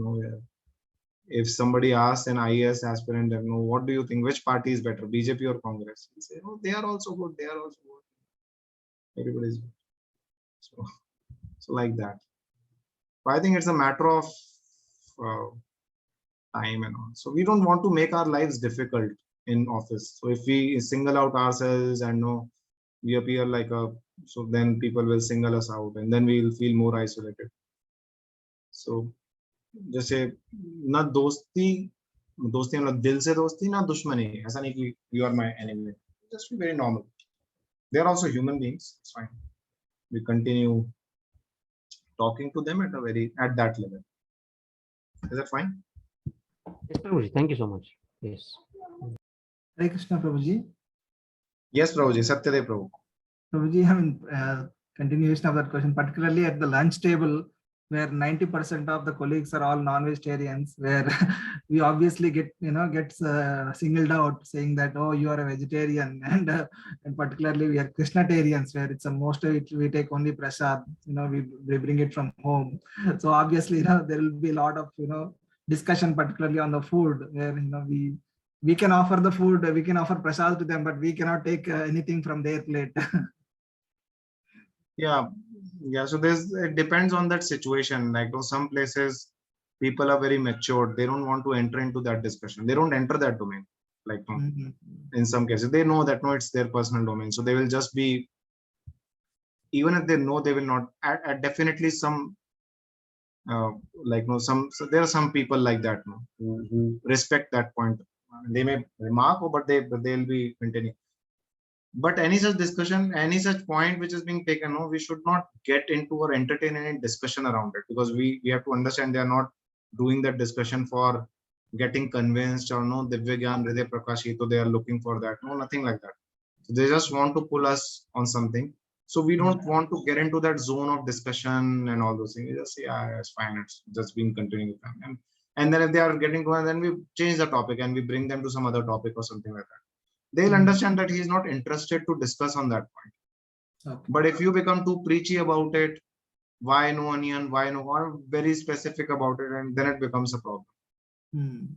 if somebody asks an IAS aspirant that what do you think, which party is better, BJP or Congress? He'll say, they are also good, they are also good. Everybody's good. So like that. But I think it's a matter of uh, time and all. So we don't want to make our lives difficult in office. So if we single out ourselves and we appear like so then people will single us out and then we'll feel more isolated. So जैसे ना दोस्ती मतलब दिल से दोस्ती ना दुश्मनी, ऐसा नहीं कि you are my enemy. Just be very normal. They are also human beings. It's fine. We continue talking to them at that level. Is that fine? Yes, Prabhuji, thank you so much. Yes. Hare Krishna, Prabhuji. Yes, Prabhuji. Satyadev Prabhu. Prabhuji, I mean, continuation of that question, particularly at the lunch table, where 90% of the colleagues are all non-vegetarians, where we obviously gets singled out saying that, oh, you are a vegetarian, and particularly we are Krishnatarians, where it's a most of it we take only prasad, we bring it from home. So obviously, there will be a lot of discussion, particularly on the food, where we can offer the food, we can offer prasad to them, but we cannot take anything from their plate. Yeah. So it depends on that situation. Like some places, people are very matured. They don't want to enter into that discussion. They don't enter that domain. Like in some cases, they know that it's their personal domain. So they will just be, even if they know, they will not. Definitely some, so there are some people like that, who respect that point. They may remark, but they'll be maintaining. But any such discussion, any such point which is being taken, we should not get into or entertain any discussion around it, because we have to understand they are not doing that discussion for getting convinced or Divya Gyan Hriday Prakashi, so they are looking for that. No, nothing like that. So they just want to pull us on something. So we don't want to get into that zone of discussion and all those things. We just say, yeah, it's fine. It's just been continuing with them. And then if they are getting to, then we change the topic and we bring them to some other topic or something like that. They'll understand that he is not interested to discuss on that point. Okay. But if you become too preachy about it, why no onion, why no, or very specific about it, and then it becomes a problem.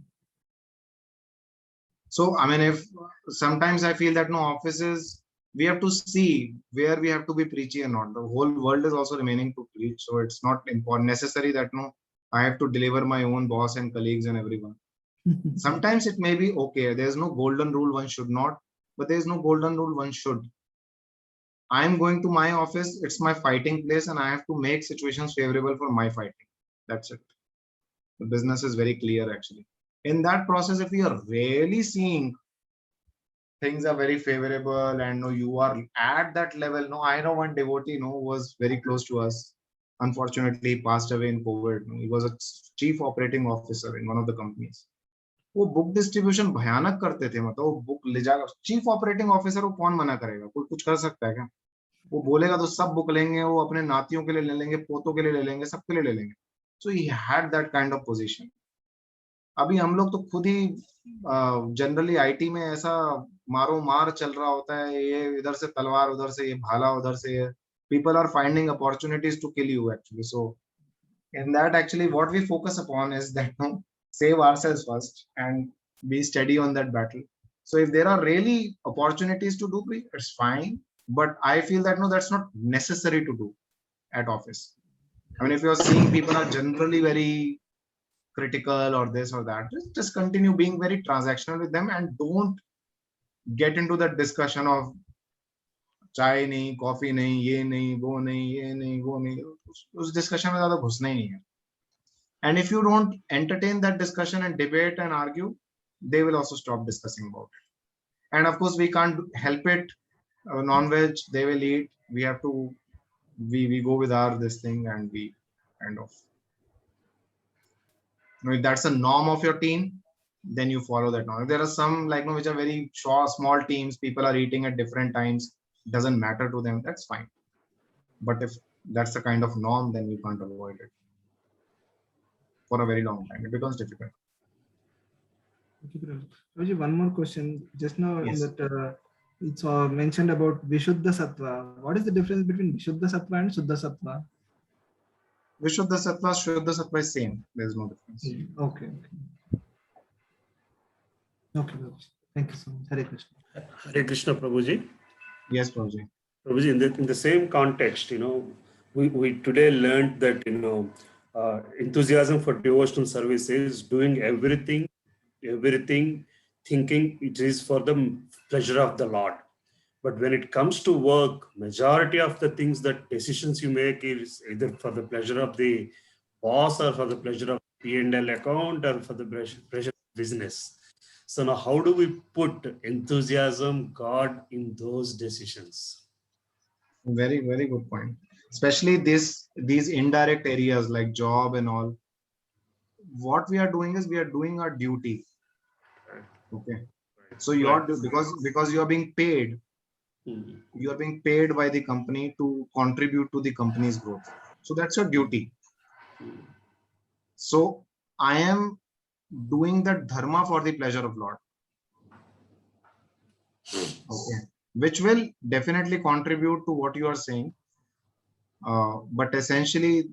So, I mean, if sometimes I feel that offices, we have to see where we have to be preachy or not. The whole world is also remaining to preach. So it's not important, necessary that I have to deliver my own boss and colleagues and everyone. Sometimes it may be okay. There's no golden rule one should not, but there's no golden rule one should. I'm going to my office. It's my fighting place, and I have to make situations favorable for my fighting. That's it. The business is very clear, actually. In that process, if you are really seeing things are very favorable and you are at that level, I know one devotee, was very close to us. Unfortunately, he passed away in COVID. He was a chief operating officer in one of the companies. वो book distribution भयानक करते थे, मतलब वो book ले जाकर chief operating officer, वो कौन मना करेगा, कोई कुछ कर सकता है क्या? वो बोलेगा तो सब बुक लेंगे, वो अपने नातियों के लिए ले लेंगे, पोतों के लिए ले लेंगे, सबके लिए ले लेंगे. So he had that kind of position. अभी हम लोग तो खुद ही जनरली आईटी में ऐसा मारो मार चल रहा होता है, ये इधर से तलवार, उधर से ये भाला, उधर से ये. People are finding opportunities to kill you actually. So in that, actually what we focus upon is that save ourselves first and be steady on that battle. So if there are really opportunities to do, it's fine. But I feel that that's not necessary to do at office. I mean, if you're seeing people are generally very critical or this or that, just continue being very transactional with them and don't get into that discussion of चाय नहीं, coffee नहीं, ये नहीं, वो नहीं, ये नहीं, वो नहीं. उस डिस्कशन में ज्यादा घुसना ही नहीं है. And if you don't entertain that discussion and debate and argue, they will also stop discussing about it. And of course, we can't help it. Non-veg, they will eat. We have to, we go with our this thing and we kind of, if that's a norm of your team, then you follow that norm. There are some like which are very short, small teams, people are eating at different times, doesn't matter to them, that's fine. But if that's the kind of norm, then you can't avoid it for a very long time. It becomes difficult. Okay, Prabhuji. Prabhuji, one more question. Just now in Yes. that it's mentioned about Vishuddha Sattva. What is the difference between Vishuddha Sattva and Suddha Sattva? Vishuddha Sattva, Shuddha Sattva is same. There's no difference. Okay. Okay, Prabhuji. Thank you so much. Hare Krishna. Hare Krishna, Prabhuji. Yes, Prabhuji. Prabhuji, in the same context, we today learned that, enthusiasm for devotional service is doing everything, thinking it is for the pleasure of the Lord. But when it comes to work, majority of the things that decisions you make is either for the pleasure of the boss or for the pleasure of P&L account or for the pleasure of business. So now how do we put enthusiasm, God in those decisions? Very, very good point. Especially these indirect areas like job and all. What we are doing is we are doing our duty. Okay. So you are because you are being paid. You are being paid by the company to contribute to the company's growth. So that's your duty. So I am doing that dharma for the pleasure of Lord. Okay. Which will definitely contribute to what you are saying. But essentially,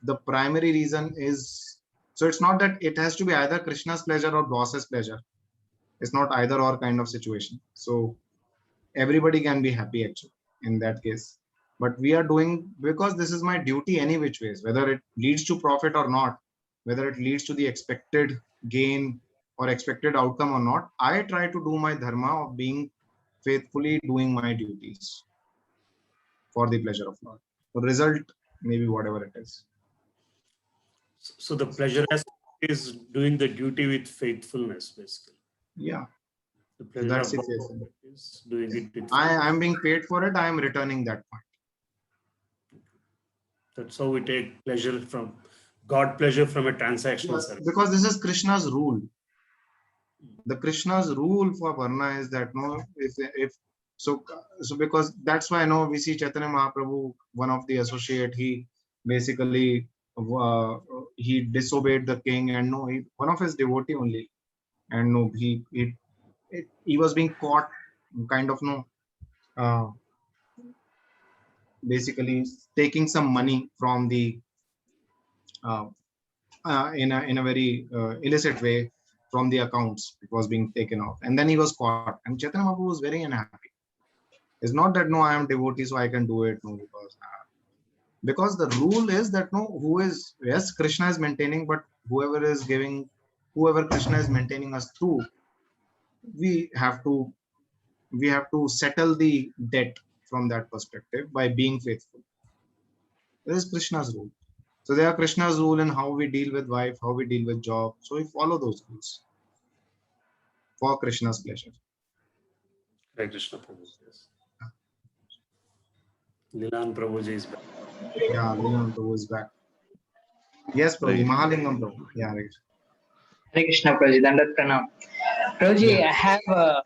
the primary reason is, so it's not that it has to be either Krishna's pleasure or boss's pleasure. It's not either or kind of situation. So everybody can be happy actually in that case. But we are doing, because this is my duty any which ways, whether it leads to profit or not, whether it leads to the expected gain or expected outcome or not, I try to do my dharma of being faithfully doing my duties for the pleasure of Lord. The result, maybe whatever it is. So the pleasure is doing the duty with faithfulness, basically. Yeah. The pleasure That's of it. Yes. God is doing it with I'm being paid for it. I am returning that point. That's how we take pleasure from God, pleasure from a transactional service. Because this is Krishna's rule. The Krishna's rule for Varna is that so because that's why I know we see Chaitanya Mahaprabhu, one of the associate, he basically he disobeyed the king, and one of his devotee only, and he was being caught kind of basically taking some money from the in a very illicit way from the accounts. It was being taken off, and then he was caught, and Chaitanya Mahaprabhu was very unhappy. It's not that I am devotee so I can do it, because the rule is that yes, Krishna is maintaining, but whoever Krishna is maintaining us through, we have to settle the debt from that perspective by being faithful. This is Krishna's rule. So there are Krishna's rule in how we deal with wife, how we deal with job. So we follow those rules for Krishna's pleasure. Hare Krishna, Prabhu. Yes. Lilan Prabhuji is back. Yeah, Lilan Prabhu is back. Yes, Prabhu. Mahalingam Prabhu. Yeah, right. Hare Krishna, Prabhuji. Dandat Pranam. Prabhuji, I have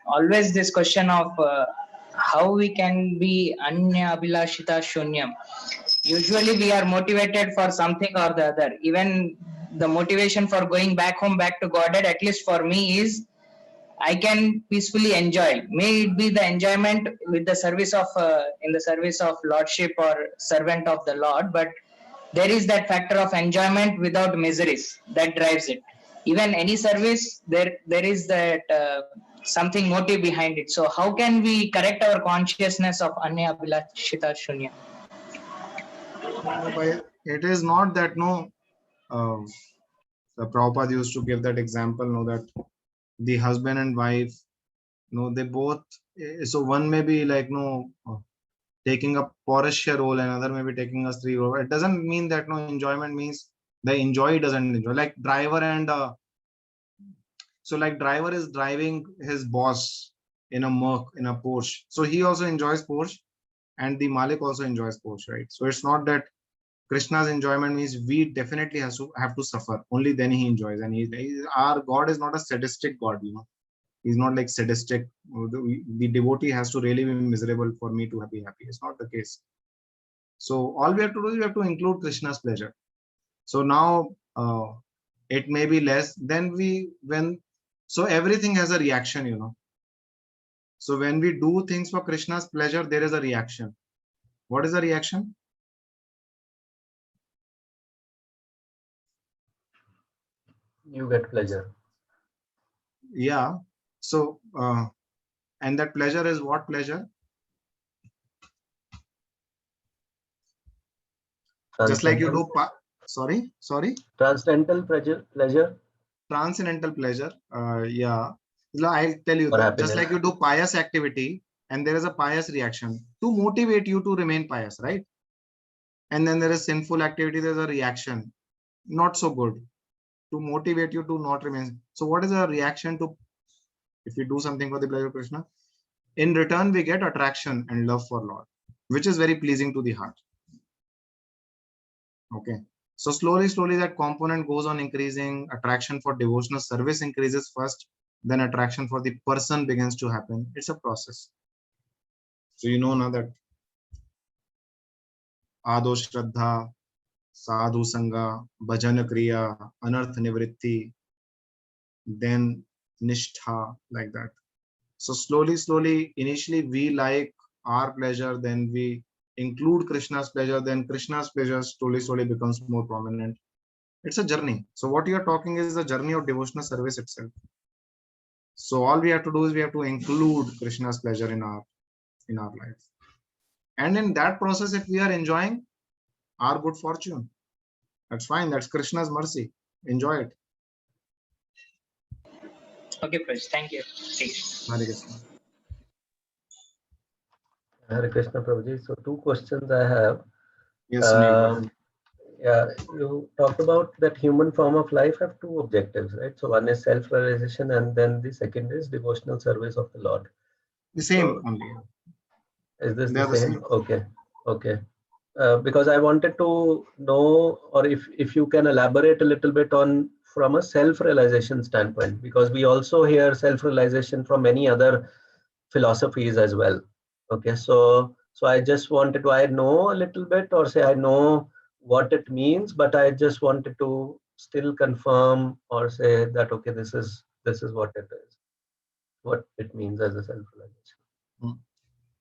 always this question of how we can be Anya Abhilashita Shunyam. Usually we are motivated for something or the other. Even the motivation for going back home, back to Godhead, at least for me, is I can peacefully enjoy. May it be the enjoyment with the service of in the service of Lordship or servant of the Lord, but there is that factor of enjoyment without miseries that drives it. Even any service, there is that something motive behind it. So how can we correct our consciousness of Anya Abhilashita Shunya? It is not that the Prabhupada used to give that example, that the husband and wife, they both, so one may be like taking a Porsche role, and other may be taking a stree role. It doesn't mean that enjoyment means the enjoy doesn't enjoy. Like driver and so like driver is driving his boss in a Merc, in a Porsche. So he also enjoys Porsche, and the Malik also enjoys Porsche, right? So it's not that Krishna's enjoyment means we definitely have to suffer. Only then he enjoys. And our God is not a sadistic God, you know. He's not like sadistic. The devotee has to really be miserable for me to be happy. It's not the case. So all we have to do is we have to include Krishna's pleasure. So now it may be less. Then so everything has a reaction, you know. So when we do things for Krishna's pleasure, there is a reaction. What is the reaction? You get pleasure. Yeah. So and that pleasure is what pleasure? Just like you do. Sorry. Transcendental pleasure. Transcendental pleasure. Yeah. I'll tell you Or that. happiness. Just like you do pious activity, and there is a pious reaction to motivate you to remain pious, right? And then there is sinful activity. There's a reaction, not so good, to motivate you to not remain. So what is a reaction to if we do something for the pleasure of Krishna? In return, we get attraction and love for Lord, which is very pleasing to the heart. Okay. So slowly that component goes on increasing. Attraction for devotional service increases first, then attraction for the person begins to happen. It's a process. So you know now that Ado Shraddha, Sadhu Sangha, Bhajan Kriya, Anarth Nivritti, then Nishtha, like that. So slowly, initially we like our pleasure, then we include Krishna's pleasure, then Krishna's pleasure slowly becomes more prominent. It's a journey. So what you are talking is the journey of devotional service itself. So all we have to do is we have to include Krishna's pleasure in our life. And in that process, if we are enjoying our good fortune, that's fine. That's Krishna's mercy. Enjoy it. Okay, Prabhuji. Thank you. Please. Hare Krishna. Hare Krishna, Prabhuji. So 2 questions I have. Yes, Sunil. Yeah, you talked about that human form of life have 2 objectives, right? So one is self-realization, and then the second is devotional service of the Lord. The same So, only. is this They are the the same? same. Okay. Because I wanted to know, or if you can elaborate a little bit on from a self-realization standpoint, because we also hear self-realization from many other philosophies as well. Okay, so I just wanted to, I know a little bit, or say I know what it means, but I just wanted to still confirm or say that okay, this is what it is, what it means as a self-realization.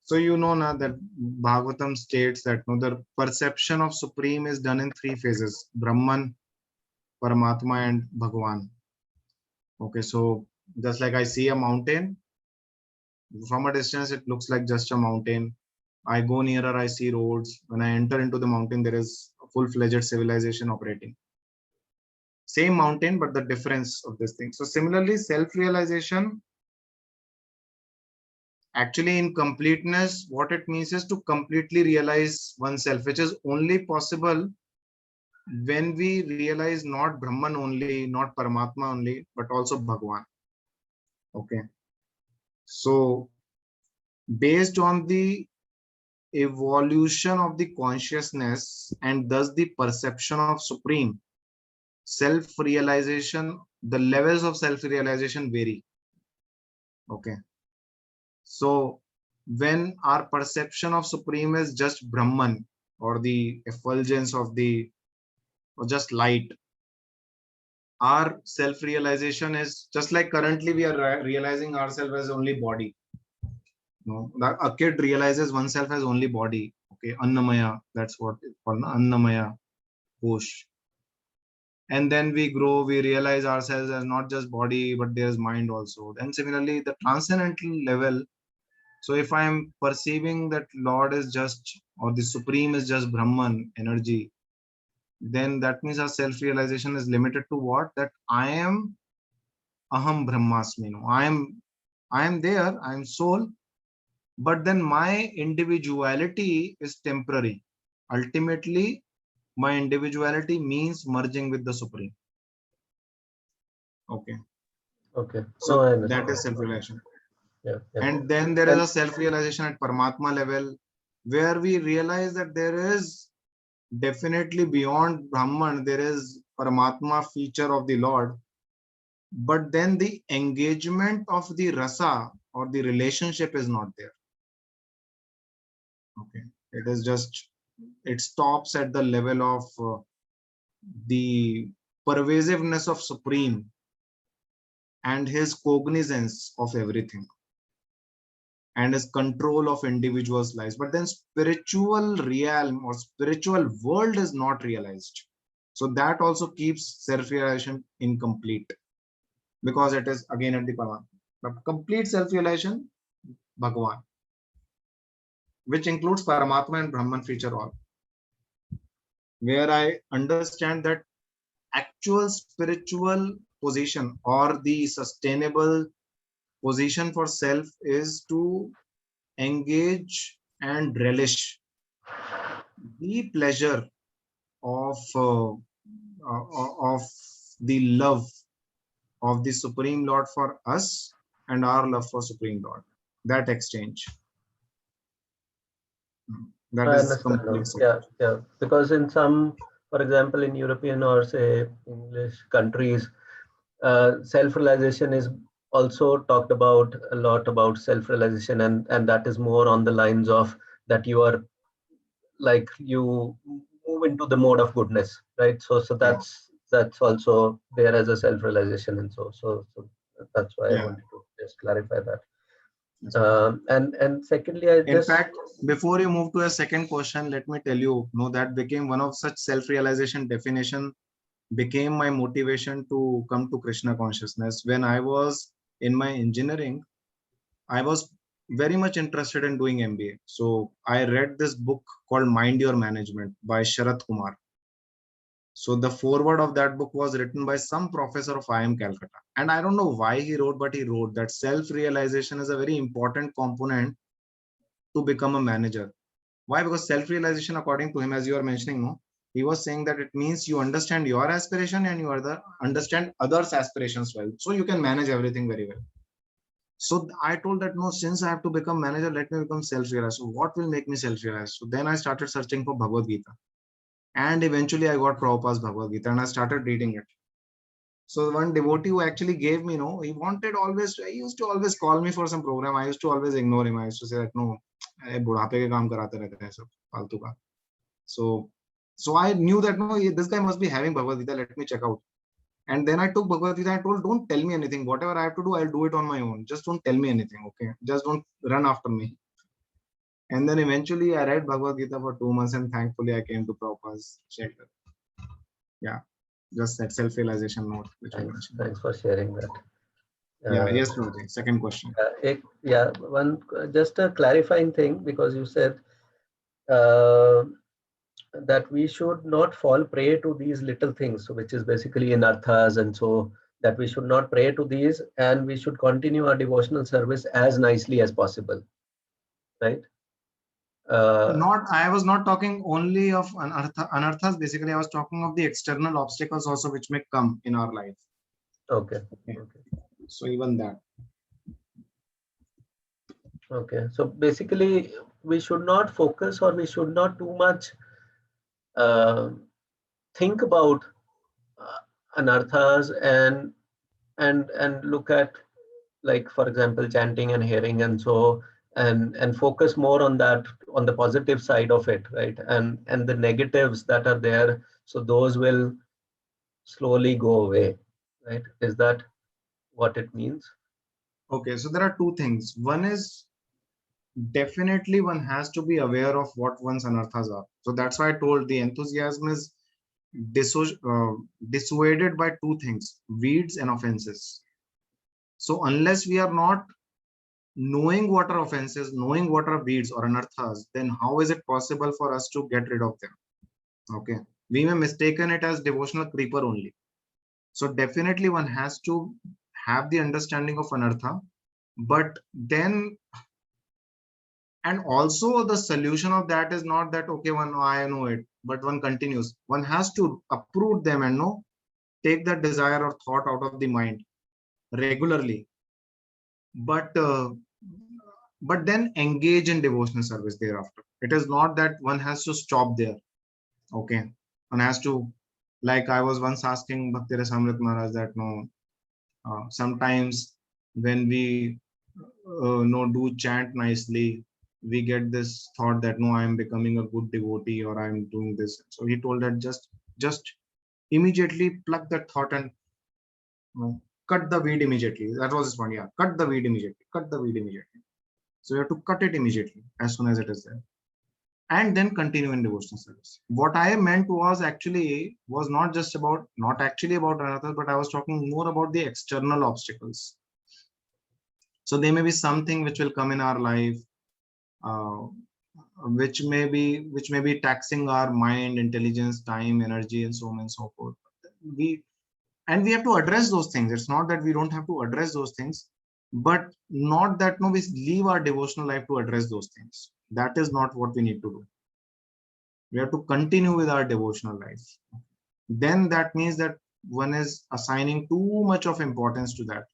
So you know now that Bhagavatam states that the perception of Supreme is done in 3 phases: Brahman, Paramatma, and Bhagavan. Okay, so just like I see a mountain, from a distance it looks like just a mountain. I go nearer, I see roads. When I enter into the mountain, there is a full-fledged civilization operating. Same mountain, but the difference of this thing. So similarly, self-realization, actually in completeness, what it means is to completely realize oneself, which is only possible when we realize not Brahman only, not Paramatma only, but also Bhagwan. Okay. So based on the evolution of the consciousness and thus the perception of Supreme, self-realization, the levels of self-realization vary. Okay. So when our perception of Supreme is just Brahman, or the effulgence of the, or just light, our self-realization is just like currently we are realizing ourselves as only body. No, a kid realizes oneself as only body. Okay, Annamaya, that's what it's called, Annamaya Kosh. And then we grow, we realize ourselves as not just body, but there's mind also. Then similarly, the transcendental level. So if I'm perceiving that Lord is just, or the Supreme is just Brahman energy, then that means our self-realization is limited to what? That I am Aham Brahmasmi. No, I am there, I am soul, but then my individuality is temporary. Ultimately, my individuality means merging with the Supreme. Okay. Okay. So No, that is self-realization. Yeah. And then there is a self-realization at Paramatma level, where we realize that there is definitely beyond Brahman, there is Paramatma feature of the Lord. But then the engagement of the rasa or the relationship is not there. Okay. It is just, it stops at the level of the pervasiveness of Supreme and his cognizance of everything and his control of individuals' lives. But then spiritual realm or spiritual world is not realized. So that also keeps self-realization incomplete, because it is again at the Paramatma. But complete self-realization, Bhagavan, which includes Paramatma and Brahman feature all, where I understand that actual spiritual position or the sustainable position for self is to engage and relish the pleasure of the love of the Supreme Lord for us and our love for Supreme Lord. That exchange. That I is understand now. complete. Yeah. Because in some, for example, in European or say English countries, self-realization is also talked about a lot about self-realization, and that is more on the lines of that you are like you move into the mode of goodness, right? So that's also there as a self-realization, and so that's why I wanted to just clarify that. And secondly, In fact, before you move to a second question, let me tell you, that became one of such self-realization definition, became my motivation to come to Krishna consciousness. When I was in my engineering, I was very much interested in doing MBA. So I read this book called Mind Your Management by Sharat Kumar. So the foreword of that book was written by some professor of IIM Calcutta. And I don't know why he wrote, but he wrote that self-realization is a very important component to become a manager. Why? Because self-realization, according to him, as you are mentioning, no, he was saying that it means you understand your aspiration and you understand others' aspirations well. So you can manage everything very well. So I told that, no, since I have to become manager, let me become self-realized. So what will make me self-realized? So then I started searching for Bhagavad Gita. And eventually I got Prabhupada's Bhagavad Gita and I started reading it. So one devotee who actually gave me, he wanted always, he used to always call me for some program. I used to always ignore him. I used to say that, no, बुढ़ापे के काम कराते रहते हैं सब फालतू का. So I knew that, no, this guy must be having Bhagavad Gita. Let me check out. And then I took Bhagavad Gita and I told, don't tell me anything. Whatever I have to do, I'll do it on my own. Just don't tell me anything, okay? Just don't run after me. And then eventually I read Bhagavad Gita for 2 months and thankfully I came to Prabhupada's shelter. Yeah, just that self-realization note. Thanks for sharing that. Yes, Prabhuji. Second question. One just a clarifying thing, because you said that we should not fall prey to these little things, which is basically anarthas, and so that we should not prey to these and we should continue our devotional service as nicely as possible, right? I was not talking only of anarthas. Basically, I was talking of the external obstacles also which may come in our life. Okay. So even that. Okay. So basically, we should not focus, or we should not too much think about anarthas and look at, like, for example, chanting and hearing and so, and focus more on that, on the positive side of it, right? And the negatives that are there, so those will slowly go away, right? Is that what it means? Okay, so there are two things. One is, definitely one has to be aware of what one's anarthas are. So that's why I told the enthusiasm is dissuaded by two things: weeds and offenses. So unless we are not knowing what are offenses, knowing what are weeds or anarthas, then how is it possible for us to get rid of them? Okay, we may mistaken it as devotional creeper only. So definitely one has to have the understanding of anartha, but then, and also the solution of that is not that, okay, I know it, but one continues. One has to uproot them and take that desire or thought out of the mind regularly. But then engage in devotional service thereafter. It is not that one has to stop there. Okay. One has to, like I was once asking Bhakti Rasamrit Maharaj that no, sometimes when we do chant nicely, we get this thought that no, I am becoming a good devotee or I am doing this. So he told that just immediately pluck that thought and cut the weed immediately. That was his point. Yeah, cut the weed immediately. Cut the weed immediately. So you have to cut it immediately as soon as it is there, and then continue in devotional service. What I meant was not just about, not actually about another, but I was talking more about the external obstacles. So there may be something which will come in our life, uh, which may be taxing our mind, intelligence, time, energy, and so on and so forth. We have to address those things. It's not that we don't have to address those things, but not that no, we leave our devotional life to address those things. That is not what we need to do. We have to continue with our devotional life. Then that means that one is assigning too much of importance to that,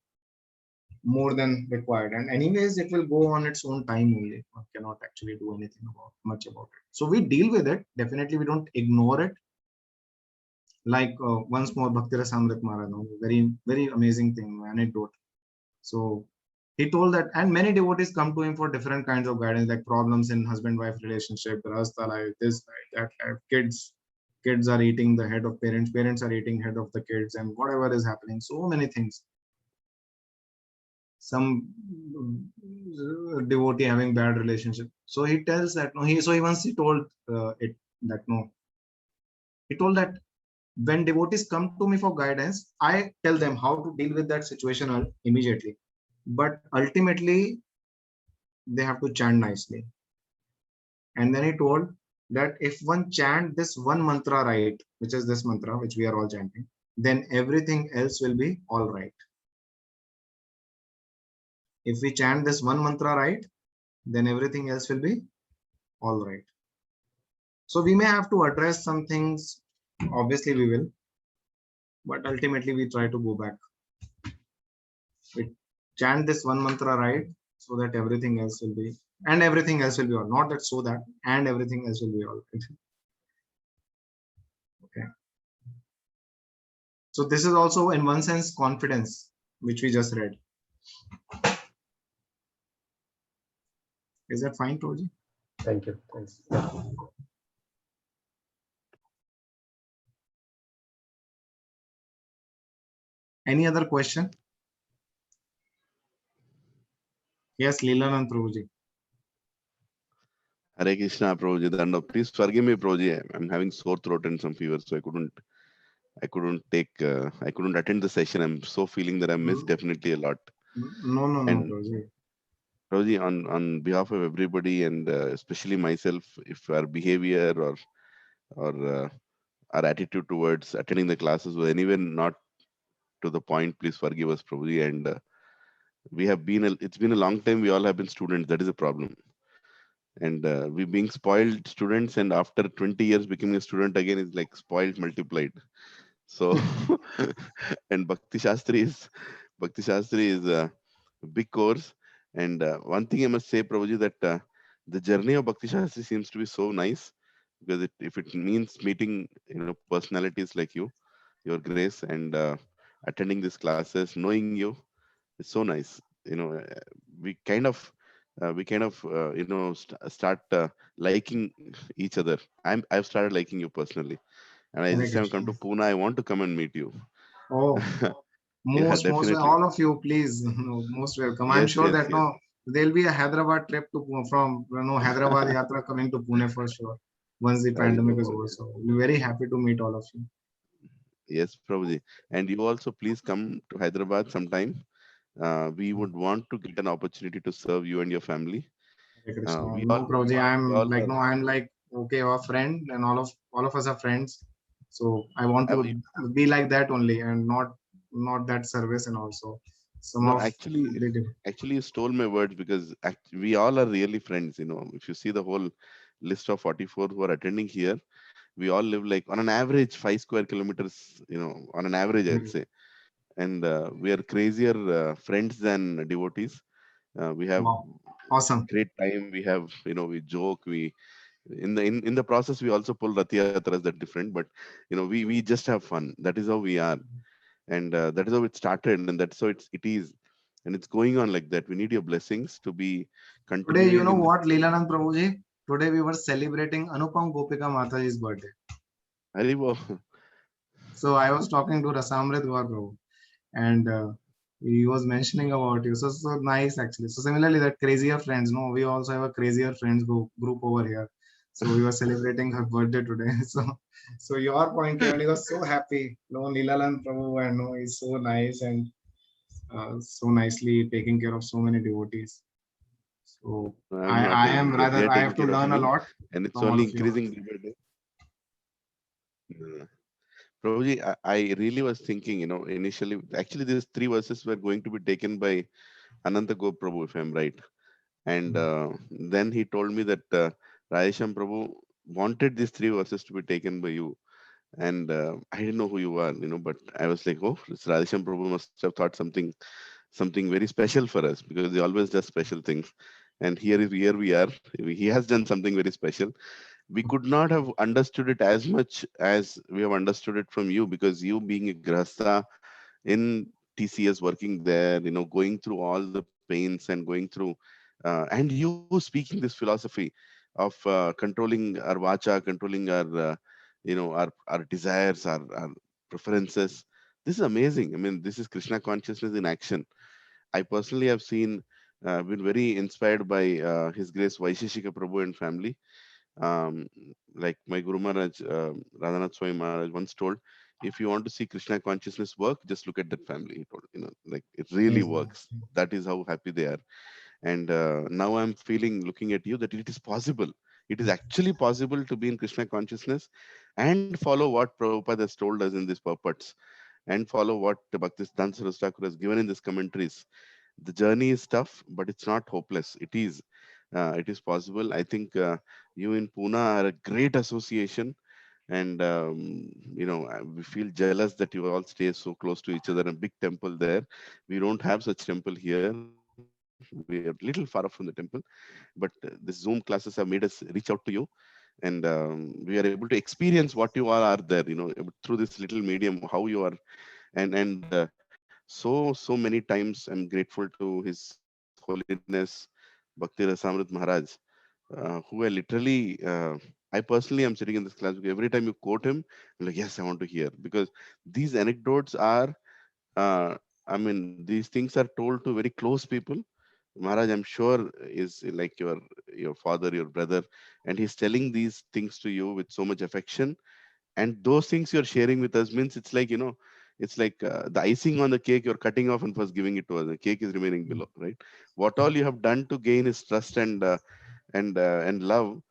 more than required, and anyways it will go on its own time only. One cannot actually do anything much about it. So we deal with it. Definitely we don't ignore it. Like once more Bhakti Rasamrit Maharaj, very amazing thing, anecdote. So he told that, and many devotees come to him for different kinds of guidance, like problems in husband-wife relationship, rasta life, this life, that life, kids are eating the head of parents, parents are eating head of the kids, and whatever is happening, so many things. Some devotee having bad relationship. So he tells that no, he once he told it that no, he told that when devotees come to me for guidance, I tell them how to deal with that situation immediately. But ultimately, they have to chant nicely. And then he told that if one chant this one mantra right, which is this mantra, which we are all chanting, then everything else will be all right. If we chant this one mantra right, then everything else will be all right. So we may have to address some things. Obviously, we will. But ultimately, we try to go back. We chant this one mantra right, so that everything else will be, and everything else will be all. Not that so that, and everything else will be all right. Okay. So this is also in one sense confidence, which we just read. Is that fine, Toji? Thank you. Thanks. Any other question? Yes, Leelanand Prabhuji. Hare Krishna, Prabhuji. Danda. Please forgive me, Prabhuji. I'm having sore throat and some fever, so I couldn't attend the session. I'm so feeling that I missed definitely a lot. No, And Prabhuji. Prabhuji, on behalf of everybody and especially myself, if our behavior or our attitude towards attending the classes was anywhere not to the point, please forgive us, Prabhuji. And it's been a long time. We all have been students. That is a problem. And we being spoiled students, and after 20 years becoming a student again is like spoiled multiplied. So and Bhakti Shastri is a big course. And one thing I must say, Prabhuji, that the journey of Bhakti Shastri seems to be so nice, because if it means meeting personalities like you, your grace, and attending these classes, knowing you, it's so nice. We kind of start liking each other. I've started liking you personally, and I Hare this time come Krishna. to Pune. I want to come and meet you. Oh, Yeah, most definitely. all of you, please, most welcome. I'm Yes, sure yes, that yes. there'll be a Hyderabad trip from Hyderabad Yatra coming to Pune for sure once the Hari pandemic is Bol. over. So we're very happy to meet all of you. Yes, Prabhuji. And you also please come to Hyderabad sometime. We would want to get an opportunity to serve you and your family. Hare Krishna. We No, all Prabhuji, we all I'm like okay, our friend, and all of us are friends. So I want have, to be like that only, and not that service, and also some no, of the actually you stole my words, because we all are really friends. If you see the whole list of 44 who are attending here, we all live like on an average 5 square kilometers, on an average, I'd say. And we are crazier friends than devotees. We have wow, awesome. great time. We have, we joke, we in the process we also pull Rath Yatras that different, but we just have fun. That is how we are, and that is how it started, and that's how it is, and it's going on like that. We need your blessings to be Today, you continuing know in this. what, Leelanand Prabhuji? Today we were celebrating Anupam Gopika Mataji's birthday. Hari Bo. So I was talking to Rasamrit Gaur Prabhu, and he was mentioning about you. So nice actually. So similarly, that crazier friends. No, we also have a crazier friends group over here. So we were celebrating her birthday today. So your point clearly was so happy. No, Leelanand Prabhu, and no, he's so nice and so nicely taking care of so many devotees. So I'm I happy. am They rather are I taking have to care of learn a me, lot and it's from all only of you. increasing day by day. Prabhuji, I really was thinking, initially, actually, these three verses were going to be taken by Ananta Gop Prabhu, if I'm right. And then he told me that Radhesham Prabhu wanted these three verses to be taken by you. And I didn't know who you are, but I was like, oh, this Radhesham Prabhu must have thought something very special for us, because he always does special things. And here we are. He has done something very special. We could not have understood it as much as we have understood it from you, because you being a grahastha in TCS, working there, going through all the pains and going through, and you speaking this philosophy of controlling our vacha, controlling our desires, our preferences. This is amazing. I mean, this is Krishna consciousness in action. I personally have been very inspired by His Grace Vaisheshika Prabhu and family. um, like my Guru Maharaj, Radhanath Swami Maharaj once told, if you want to see Krishna consciousness work, just look at that family. He told, like it really Yes, works. That is how happy they are. And now I'm feeling, looking at you, that it is possible. It is actually possible to be in Krishna consciousness and follow what Prabhupada has told us in these purports, and follow what Bhaktisiddhanta Saraswati Thakur has given in these commentaries. The journey is tough, but it's not hopeless. It is possible. I think you in Pune are a great association, and we feel jealous that you all stay so close to each other. A big temple there. We don't have such temple here. We are a little far off from the temple, but the Zoom classes have made us reach out to you, and we are able to experience what you all are there. Through this little medium, how you are, and so many times I'm grateful to His Holiness Bhakti Rasamrit Maharaj, who I literally, I personally am sitting in this class because every time you quote him, I'm like, yes, I want to hear, because these anecdotes are, I mean, these things are told to very close people. Maharaj, I'm sure, is like your father, your brother, and he's telling these things to you with so much affection, and those things you're sharing with us means it's like, it's like the icing on the cake you're cutting off and first giving it to us. The cake is remaining below, right? What all you have done to gain his trust and love,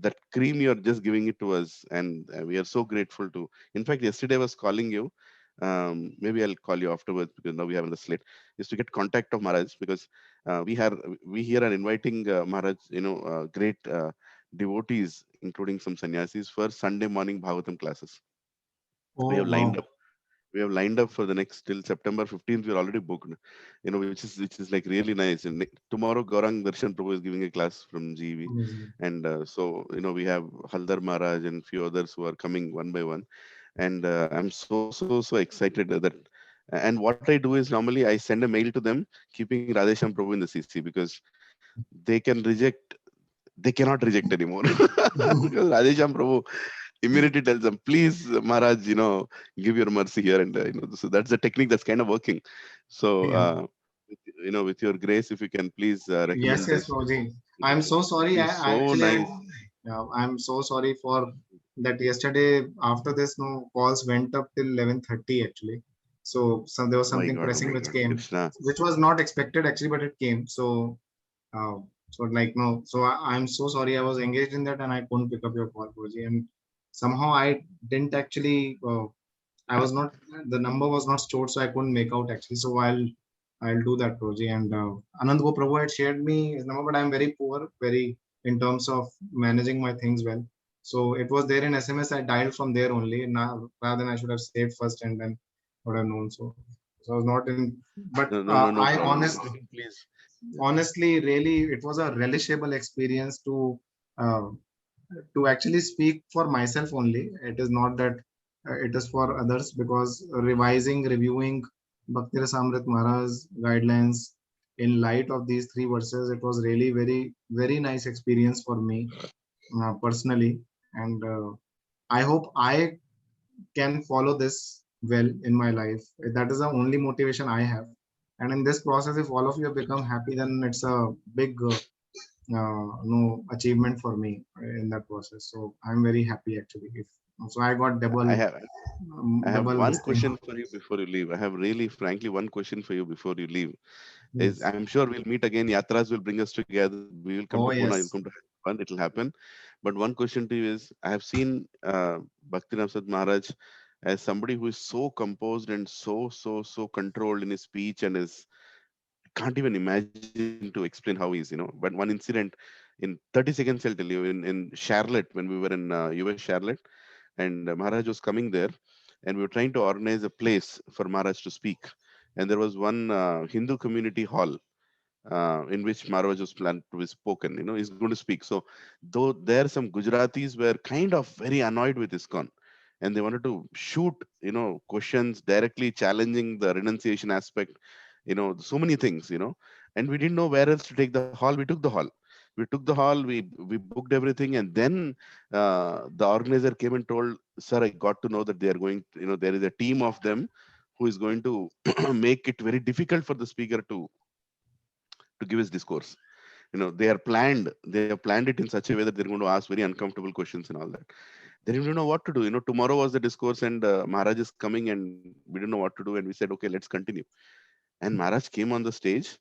that cream you're just giving it to us, and we are so grateful to. In fact, yesterday I was calling you. Maybe I'll call you afterwards, because now we have on the slate is to get contact of Maharaj, because we here are inviting Maharaj, great devotees, including some sannyasis, for Sunday morning Bhagavatam classes. We Oh have lined wow. up. We have lined up for the next till September 15th. We're already booked, which is like really nice. And tomorrow, Gaurang Darshan Prabhu is giving a class from GV, Amazing. and so we have Haldar Maharaj and few others who are coming one by one, and I'm so excited that. And what I do is, normally I send a mail to them, keeping Radhesham Prabhu in the CC, because they can reject. They cannot reject anymore, because Radhesham Prabhu immediately tells them, please, Maharaj, give your mercy here. And, so that's the technique that's kind of working. So, Yeah. with your grace, if you can please Yes, recommend yes, this, Prabhuji. I'm so it sorry. is I so actually, nice. yeah, I'm so sorry for that. Yesterday, after this, no calls went up till 11:30 actually. So there was something Oh pressing my which God, came, Krishna. which was not expected actually, but it came. Uh, so like no, so I'm so sorry. I was engaged in that and I couldn't pick up your call, Prabhuji. And somehow I didn't actually. I was not. The number was not stored, so I couldn't make out actually. So I'll do that, Proji. And Anand Go Prabhu had shared me his number, but I'm very poor, very in terms of managing my things well. So it was there in SMS. I dialed from there only. Now rather than I should have saved first and then would have known. So I was not in. But No I problem. Please. honestly, really, it was a relishable experience to uh, to actually speak for myself only. It is not that it is for others, because revising, reviewing Bhakti Rasamrit Maharaj's guidelines in light of these three verses, it was really very nice experience for me personally. And I hope I can follow this well in my life. That is the only motivation I have. And in this process, if all of you have become happy, then it's a big no achievement for me in that process. So I'm very happy actually. If so, I got I have double one this thing. question for you before you leave. I have really, frankly, one question for you before you leave. Is Yes. I'm sure we'll meet again. Yatras will bring us together. We will come Oh to Pune. You'll yes. come to fun. It'll happen. But one question to you is: I have seen Bhakti Ramsad Maharaj as somebody who is so composed and so controlled in his speech, and is can't even imagine to explain how he is. But one incident in 30 seconds, I'll tell you. In Charlotte, when we were in US Charlotte, and Maharaj was coming there, and we were trying to organize a place for Maharaj to speak. And there was one Hindu community hall in which Maharaj was planned to be spoken. He's going to speak. So, though there some Gujaratis were kind of very annoyed with ISKCON, and they wanted to shoot, questions directly challenging the renunciation aspect, so many things, and we didn't know where else to take the hall. We took the hall. We booked everything, and then the organizer came and told, "Sir, I got to know that they are going. There is a team of them who is going to make it very difficult for the speaker to give his discourse. They have planned it in such a way that they're going to ask very uncomfortable questions and all that. They didn't know what to do. Tomorrow was the discourse, and Maharaj is coming, and we didn't know what to do, and we said, okay, let's continue. And Maharaj came on the stage,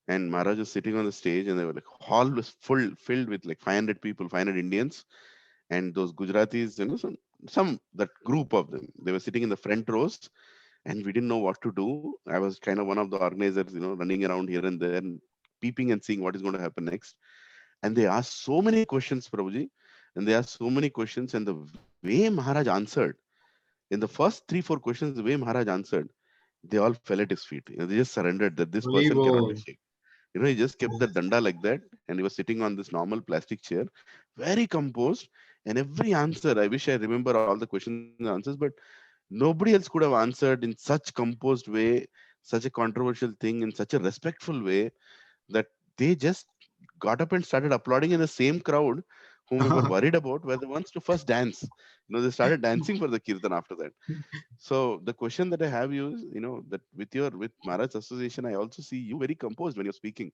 and Maharaj was sitting on the stage, and they were like, hall was filled with like 500 people, 500 Indians, and those Gujaratis, some that group of them, they were sitting in the front rows, and we didn't know what to do. I was kind of one of the organizers, running around here and there, and peeping and seeing what is going to happen next. And they asked so many questions, Prabhuji, and they asked so many questions, and the way Maharaj answered, in the first 3-4 questions, the way Maharaj answered, they all fell at his feet. They just surrendered that this Holy person cannot be Bo. shaken. He just kept the danda like that, and he was sitting on this normal plastic chair, very composed. And every answer, I wish I remember all the questions and answers, but nobody else could have answered in such composed way, such a controversial thing in such a respectful way, that they just got up and started applauding, in the same crowd whom we were worried about were the ones to first dance. They started dancing for the kirtan after that. So the question that I have you is, that with Maharaj Association, I also see you very composed when you're speaking.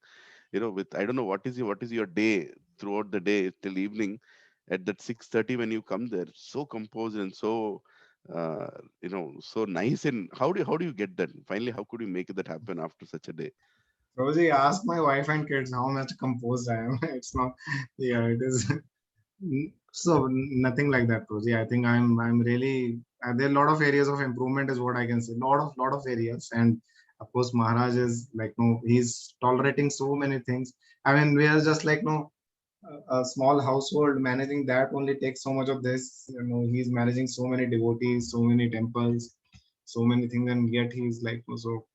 With, I don't know what is your day throughout the day till evening. At that 6:30 when you come there, so composed and so so nice. And how do you get that? Finally, how could you make that happen after such a day? Rosie, ask my wife and kids how much composed I am. It's not, yeah, it is. So nothing like that, Rosie. I think I'm really there are a lot of areas of improvement is what I can say. Lot of areas, and of course Maharaj is like no, he's tolerating so many things. I mean, we are just like no a small household managing that only takes so much of this. He's managing so many devotees, so many temples, so many things, and yet he's like so.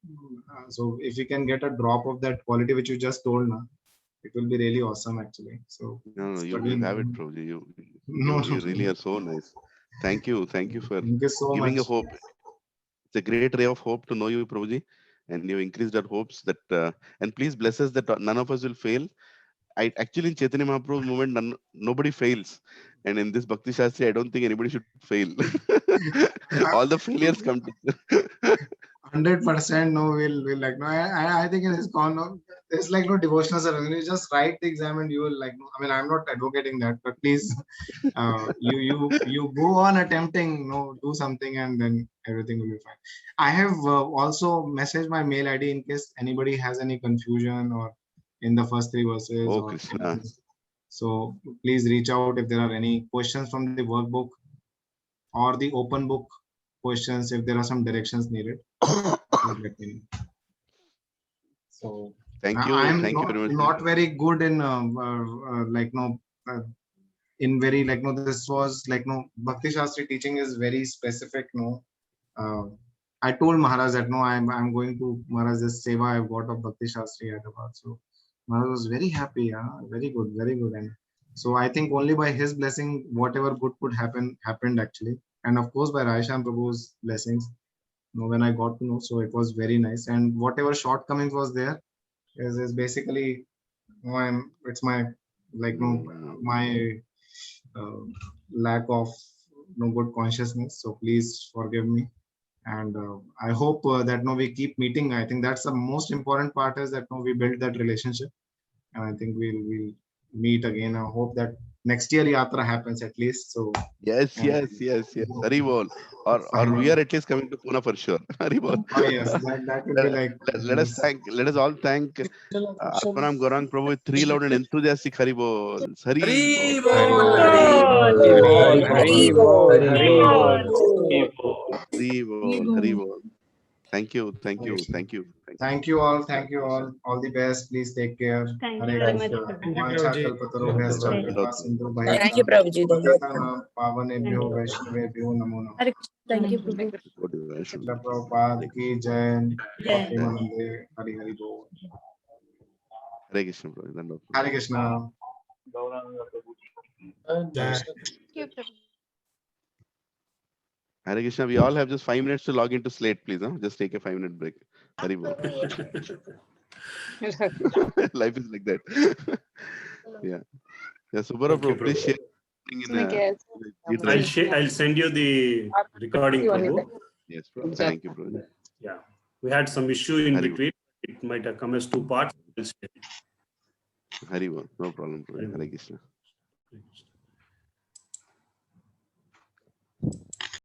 So if you can get a drop of that quality which you just told now, it will be really awesome actually. So No, you have it, struggling. Prabhuji. You No, you no, you really no. are so nice. Thank you for Thank you so giving a much. hope. It's a great ray of hope to know you, Prabhuji, and you increased our hopes that. And please bless us that none of us will fail. I actually in Chaitanya Mahaprabhu's movement, nobody fails, and in this Bhakti Shastri, I don't think anybody should fail. All the failures come to. 100% no will like no. I think it is gone. No, it's like no devotional service. You just write the exam and you will like no. I mean, I'm not advocating that, but please, you go on attempting. No, do something and then everything will be fine. I have also messaged my mail ID in case anybody has any confusion or in the first three verses Oh or Krishna. so please reach out if there are any questions from the workbook or the open book questions. If there are some directions needed, please let me know. So I'm Thank you not very much. not very good in like no in very like no this was like no Bhakti Shastri teaching is very specific. No, uh, I told Maharaj that no, I'm going to Maharaj this seva I've got of Bhakti Shastri Hyderabad. So Maharaj was very happy. Very good, and So I think only by his blessing, whatever good could happen happened actually, and of course by Raisham Prabhu's blessings. When I got to know, so it was very nice. And whatever shortcomings was there is basically, it's my like my lack of good consciousness. So please forgive me. And I hope that we keep meeting. I think that's the most important part, is that we build that relationship, and I think we'll meet again. I hope that next year Yatra happens at least. So Yes. Hari bol. Or we are at least coming to Pune for sure. Hari bol. oh yes, that would be like Let us all thank Atmanam Gaurang Prabhu with 3 loud and enthusiastic Hari bol. Hari bol. Hari Bol. Hari bol. Thank you. Thank you all. All the best. Please take care. Thank Hare you very much, Krishna. Prabhuji. Vacha kalpatarubyascha kripa sindhu Thank you, Prabhuji. pavanebhyo vaishnavebhyo namo namaः. Thank you, Prabhu. Srila Prabhupada ki jai. Bhaktimanande. Hari Bol. Hare Krishna. Prabhu. Hare Krishna. Hare Krishna. We all have just 5 minutes to log into Slate, please. Huh? Just take a 5-minute break. Hari bol. Life is like that. Yeah. Subara Prabhu, please share. I'll send you the recording, Prabhu. Yes, Prabhu. Thank you, Prabhu. Yeah, we had some issue in Hari between. It might have come as 2 parts. Hari bol. No problem, Prabhu. Hare Krishna.